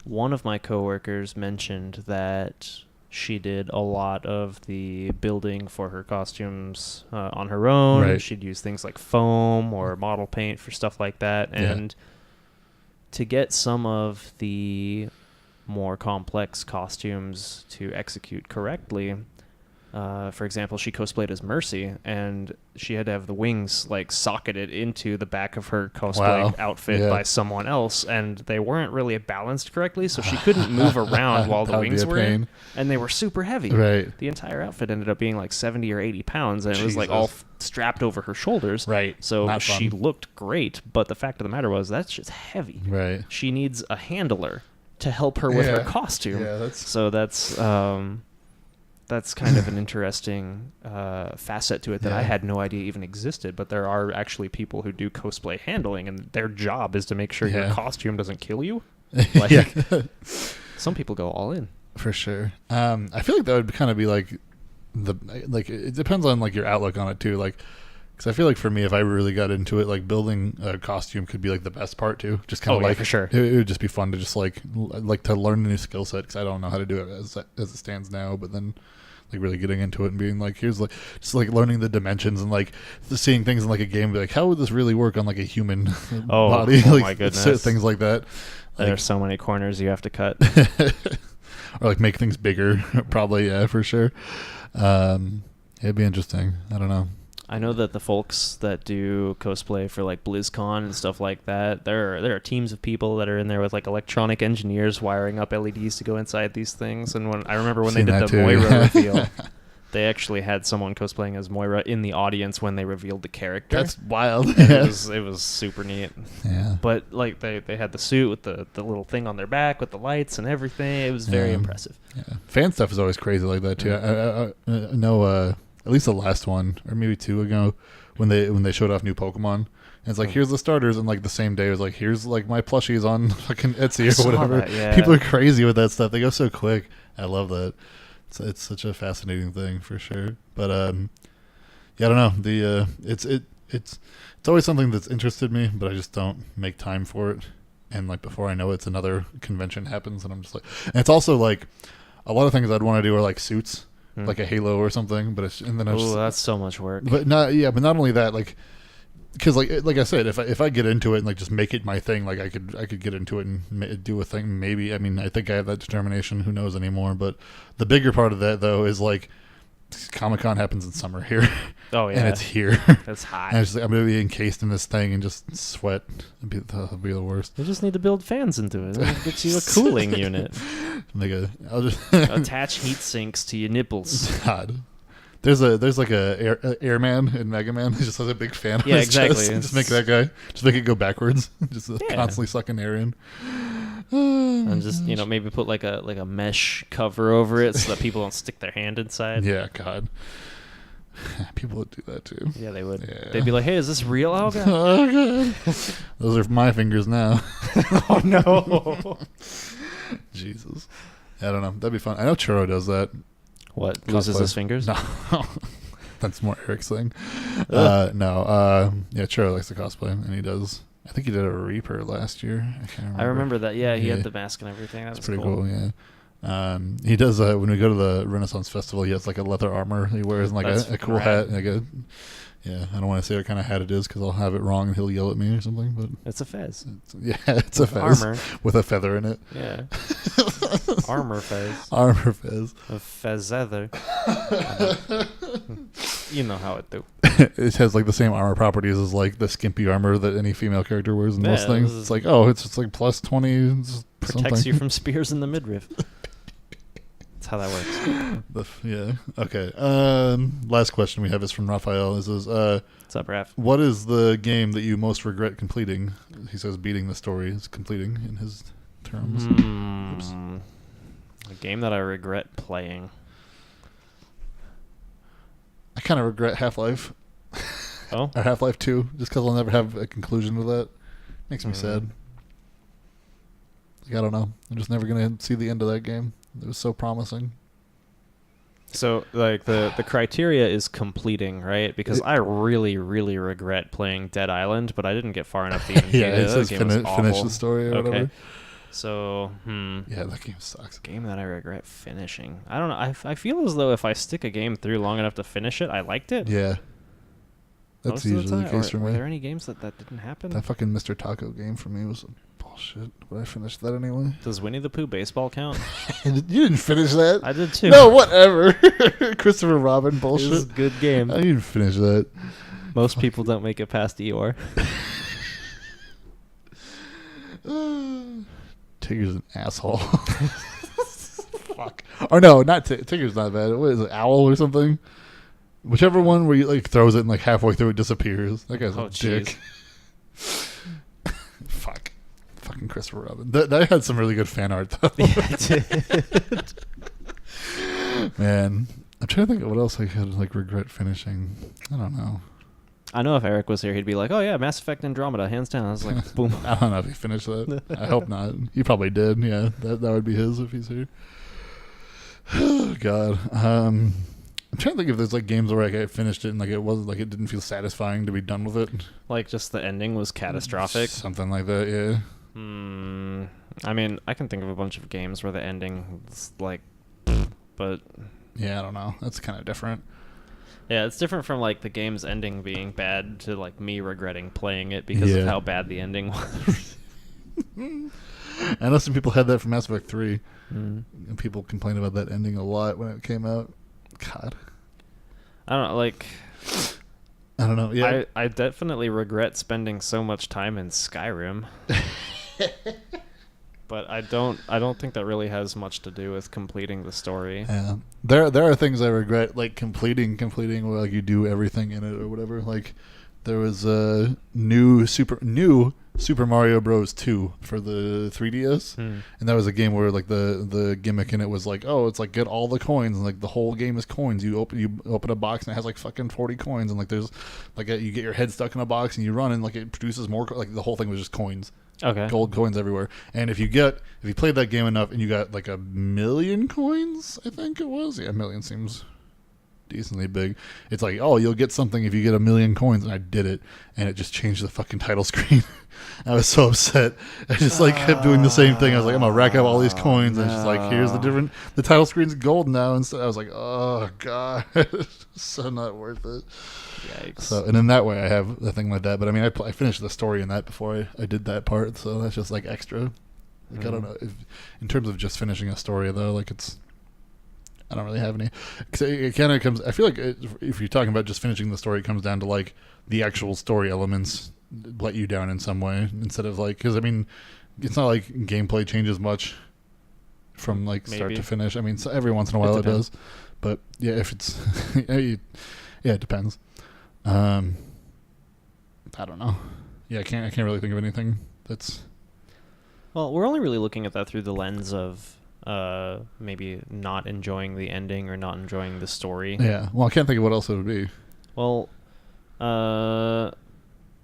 one of my coworkers mentioned that she did a lot of the building for her costumes on her own. Right. She'd use things like foam or model paint for stuff like that. And to get some of the more complex costumes to execute correctly, For example, she cosplayed as Mercy, and she had to have the wings like socketed into the back of her cosplay outfit by someone else, and they weren't really balanced correctly, so she couldn't move around while the wings were in, and they were super heavy. Right. The entire outfit ended up being like 70 or 80 pounds, and it was like all strapped over her shoulders. Right. So she looked great, but the fact of the matter was that's just heavy. Right. She needs a handler to help her with her costume. Yeah, that's kind of an interesting facet to it that I had no idea even existed. But there are actually people who do cosplay handling, and their job is to make sure your costume doesn't kill you. Like, some people go all in. For sure. I feel like that would kind of be like it depends on like your outlook on it too. Like, because I feel like for me, if I really got into it, like building a costume could be like the best part too. Just kind of like for sure. It would just be fun to just like to learn a new skill set, because I don't know how to do it as it stands now. But then like really getting into it and being like, here's like just like learning the dimensions and like seeing things in like a game, be like, how would this really work on like a human body? Oh like, my goodness, things like that. There's so many corners you have to cut. Or like make things bigger. Probably, for sure. It'd be interesting. I don't know. I know that the folks that do cosplay for like BlizzCon and stuff like that, there are teams of people that are in there with like electronic engineers wiring up LEDs to go inside these things. And when I remember when they did the Moira reveal, they actually had someone cosplaying as Moira in the audience when they revealed the character. That's wild. It was super neat. Yeah. But like they had the suit with the little thing on their back with the lights and everything. It was very impressive. Yeah. Fan stuff is always crazy like that too. I know at least the last one, or maybe two ago, when they showed off new Pokemon, and it's like, here's the starters, and like the same day it was like, here's like my plushies on fucking Etsy or whatever. People are crazy with that stuff. They go so quick. I love that. It's such a fascinating thing for sure. But I don't know. It's always something that's interested me, but I just don't make time for it. And like before I know it's another convention happens, and I'm just like, and it's also like a lot of things I'd want to do are like suits. Like a Halo or something, but that's so much work. But not only that, like, because like I said, if I get into it and like just make it my thing, like I could get into it and do a thing. Maybe, I mean, I think I have that determination. Who knows anymore? But the bigger part of that though is like, Comic-Con happens in summer here. Oh yeah, and it's here. That's hot. And I'm gonna be encased in this thing and just sweat. That'll be the worst. You just need to build fans into it. It gets you a cooling unit. I'll just attach heat sinks to your nipples. God. There's like a airman in Mega Man who just has a big fan on his chest. Just make that guy. Just make it go backwards. Just constantly sucking air in. And just maybe put like a mesh cover over it so that people don't stick their hand inside. Yeah, God. People would do that too. Yeah, they would. Yeah. They'd be like, "Hey, is this real?" Oh God. Oh, God. Those are my fingers now. Oh no. Jesus. I don't know. That'd be fun. I know Churro does that. What? Loses his fingers? No. That's more Eric's thing. No. Yeah, Churro likes to cosplay, and he does. I think he did a Reaper last year. I can't remember. I remember that. Yeah, he had the mask and everything. That was pretty cool. Yeah. He does when we go to the Renaissance Festival. He has like a leather armor he wears, and like a cool hat. And like I don't want to say what kind of hat it is because I'll have it wrong and he'll yell at me or something. But it's a fez. It's a fez armor with a feather in it. Yeah. Armor fez. Armor fez. A feather. You know how it do. It has like the same armor properties as like the skimpy armor that any female character wears in most things. It's like, it's just like plus 20. Protects you from spears in the midriff. That's how that works. Yeah. Okay. Last question we have is from Raphael. It says, what's up, Raph? What is the game that you most regret completing? He says beating the story is completing in his terms. A game that I regret playing. I kind of regret Half-Life. Oh? Or Half-Life 2, just because I'll never have a conclusion with that. Makes me sad. Like, I don't know. I'm just never going to see the end of that game. It was so promising. So, like, the criteria is completing, right? Because I really, really regret playing Dead Island, but I didn't get far enough to even beat it. It says finish the story or whatever. So, Yeah, that game sucks. Game that I regret finishing. I don't know. I feel as though if I stick a game through long enough to finish it, I liked it. Yeah. That's usually the case for me. Were there any games that didn't happen? That fucking Mr. Taco game for me was bullshit. Bullshit. But I finished that anyway. Does Winnie the Pooh baseball count? You didn't finish that. I did too. No, whatever. Christopher Robin bullshit. It was a good game. I didn't finish that. Most people don't make it past Eeyore. Tigger's an asshole. Fuck. Or no, not Tigger's not bad. What is it, Owl or something? Whichever one where you like throws it and like halfway through it disappears. That guy's a dick. Fuck. Fucking Christopher Robin. That had some really good fan art though. Yeah, it did. Man, I'm trying to think of what else I could like regret finishing. I don't know. I know if Eric was here, he'd be like, "Oh yeah, Mass Effect Andromeda, hands down." I was like, "Boom." I don't know if he finished that. I hope not. He probably did. Yeah, that would be his if he's here. Oh God. I'm trying to think if there's like games where like I finished it and like it wasn't like it didn't feel satisfying to be done with it. Like just the ending was catastrophic. Something like that. Yeah. I mean, I can think of a bunch of games where the ending is like, but yeah, I don't know. That's kind of different. Yeah, it's different from like the game's ending being bad to like me regretting playing it because of how bad the ending was. I know some people had that from Mass Effect 3. And people complained about that ending a lot when it came out. God. I don't know, like... I don't know, yeah. I definitely regret spending so much time in Skyrim. But I don't think that really has much to do with completing the story. Yeah. There are things I regret, like completing where like you do everything in it or whatever. Like there was a new Super Mario Bros. 2 for the 3DS, and that was a game where like the gimmick in it was like, oh, it's like get all the coins, and like the whole game is coins. You open a box and it has like fucking 40 coins, and like there's like you get your head stuck in a box and you run and like it produces more. Like the whole thing was just coins. Okay. Gold coins everywhere. And if you played that game enough and you got like 1,000,000 coins, I think it was. Yeah, 1,000,000 seems decently big. It's like, oh, you'll get something if you get 1,000,000 coins, and I did it, and it just changed the fucking title screen. I was so upset. I just like kept doing the same thing. I was like, I'm gonna rack up all these coins, and it's just like, here's the title screen's gold now, and so I was like, oh god, so not worth it. Yikes. So, and in that way, I have a thing like that. But I mean, I finished the story in that before I did that part, so that's just like extra. Like I don't know, in terms of just finishing a story though, like I don't really have any. Cause it kind of comes. I feel like if you're talking about just finishing the story, it comes down to like the actual story elements let you down in some way instead of like, because I mean, it's not like gameplay changes much from like start to finish. I mean, so every once in a while it does, but yeah, if it's yeah, it depends. I don't know. Yeah, I can't really think of anything that's. Well, we're only really looking at that through the lens of maybe not enjoying the ending or not enjoying the story. Yeah. Well, I can't think of what else it would be. Well,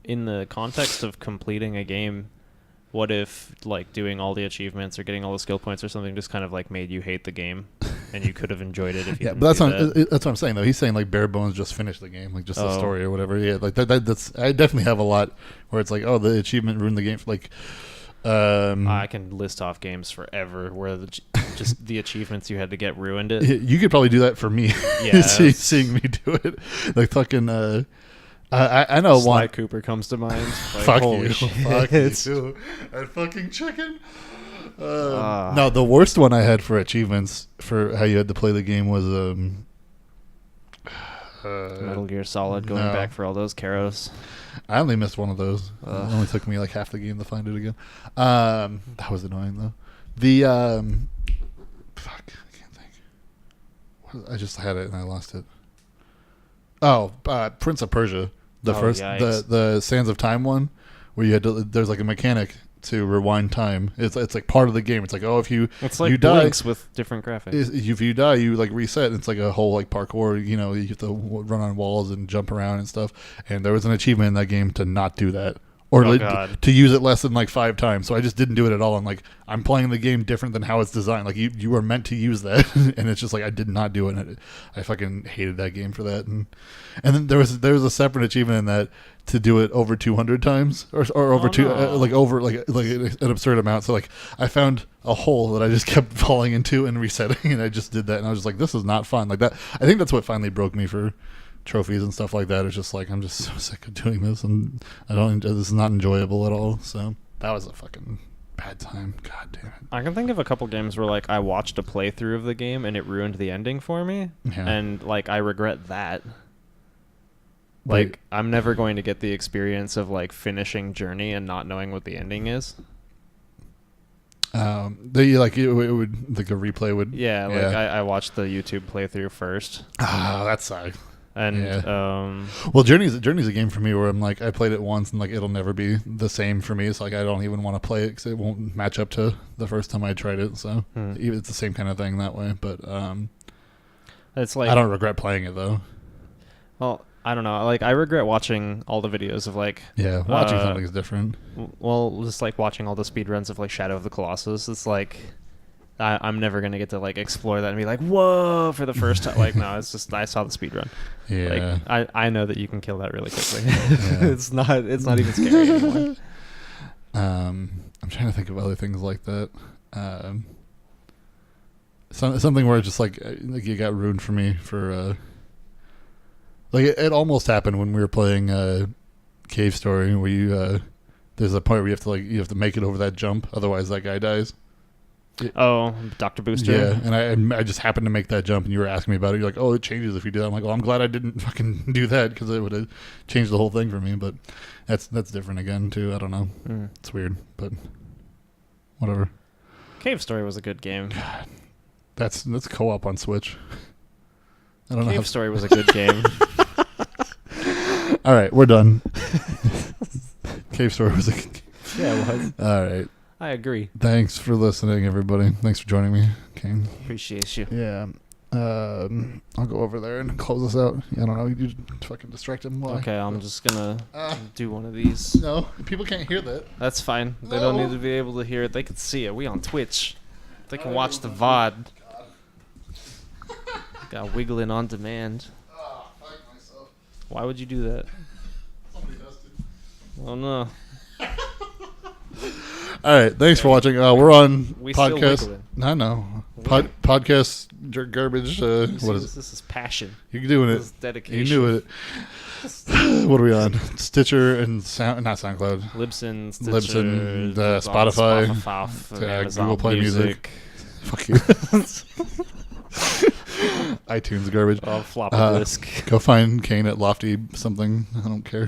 in the context of completing a game, what if like doing all the achievements or getting all the skill points or something just kind of like made you hate the game, and you could have enjoyed it if you. Yeah, but that's what I'm saying though. He's saying like bare bones, just finish the game, like just the story or whatever. Yeah, like that's. I definitely have a lot where it's like, oh, the achievement ruined the game. Like, I can list off games forever where just the achievements you had to get ruined it. You could probably do that for me. Yeah, seeing me do it, like fucking. I know Sly one. Cooper comes to mind. Like, fuck holy you, shit. fuck you. That fucking chicken. No, the worst one I had for achievements for how you had to play the game was Metal Gear Solid. Going back for all those Karos. I only missed one of those. It only took me like half the game to find it again. That was annoying though. The fuck, I can't think. I just had it and I lost it. Oh, Prince of Persia, the Sands of Time one, where you had to. There's like a mechanic to rewind time. It's like part of the game. It's like, oh, if you die with different graphics. If you die, you like reset. It's like a whole like parkour. You know, you have to run on walls and jump around and stuff. And there was an achievement in that game to not do that. Or to use it less than like 5 times. So I just didn't do it at all. I'm like, I'm playing the game different than how it's designed. Like you were meant to use that, and it's just like I did not do it. And I fucking hated that game for that. And then there was a separate achievement in that to do it over 200 times or over over an absurd amount. So like I found a hole that I just kept falling into and resetting, and I just did that. And I was just like, this is not fun. Like that. I think that's what finally broke me for trophies and stuff like that. It's just like I'm just so sick of doing this, and this is not enjoyable at all. So that was a fucking bad time. God damn it. I can think of a couple games where like I watched a playthrough of the game and it ruined the ending for me, and like I regret that. Like I'm never going to get the experience of like finishing Journey and not knowing what the ending is. It would like a replay would. Yeah, like I watched the YouTube playthrough first. That sucks. And well, Journey's a game for me where I'm like I played it once and like it'll never be the same for me. It's like I don't even want to play it because it won't match up to the first time I tried it. So it's the same kind of thing that way. But it's like I don't regret playing it though. Well, I don't know. Like I regret watching all the videos of like watching something is different. Well, just like watching all the speedruns of like Shadow of the Colossus. It's like I'm never gonna get to like explore that and be like, whoa, for the first time. Like, no, it's just I saw the speedrun. Yeah, like, I know that you can kill that really quickly. It's not even scary anymore. I'm trying to think of other things like that. Something where it's just like you got ruined for me for like it almost happened when we were playing Cave Story where you there's a point where you have to make it over that jump, otherwise that guy dies. Dr. Booster. Yeah, and I just happened to make that jump, and you were asking me about it. You're like, "Oh, it changes if you do that." I'm like, "Well, I'm glad I didn't fucking do that because it would have changed the whole thing for me." But that's different again too. I don't know. It's weird, but whatever. Cave Story was a good game. God, that's co-op on Switch. I don't know. Cave Story was a good game. All right, we're done. Cave Story was a good game. Yeah, it was. All right. I agree. Thanks for listening, everybody. Thanks for joining me, Kane. Appreciate you. Yeah. I'll go over there and close this out. I don't know. You fucking distract him. Why? Okay, I'm just gonna do one of these. No, people can't hear that. That's fine. They don't need to be able to hear it. They can see it. We on Twitch. They can watch the VOD. Got wiggling on demand. Fuck myself. Why would you do that? Somebody has to. Oh no. All right, thanks for watching. We're on We still podcast. wiggling. I know. Podcast garbage. What is it? This is passion. You're doing This it. is dedication. You knew it. What are we on? Stitcher and not SoundCloud. Libsyn, Stitcher, Libsyn, Spotify, Amazon Google Play Music. Fuck you. iTunes garbage. Floppy disk. Go find Kane at Lofty something. I don't care.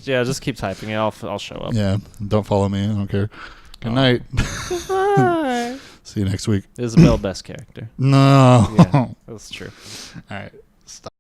Just keep typing it. I'll show up. Yeah. Don't follow me. I don't care. Good night. Bye. See you next week. Isabel, best character. No. Yeah, that's true. All right. Stop.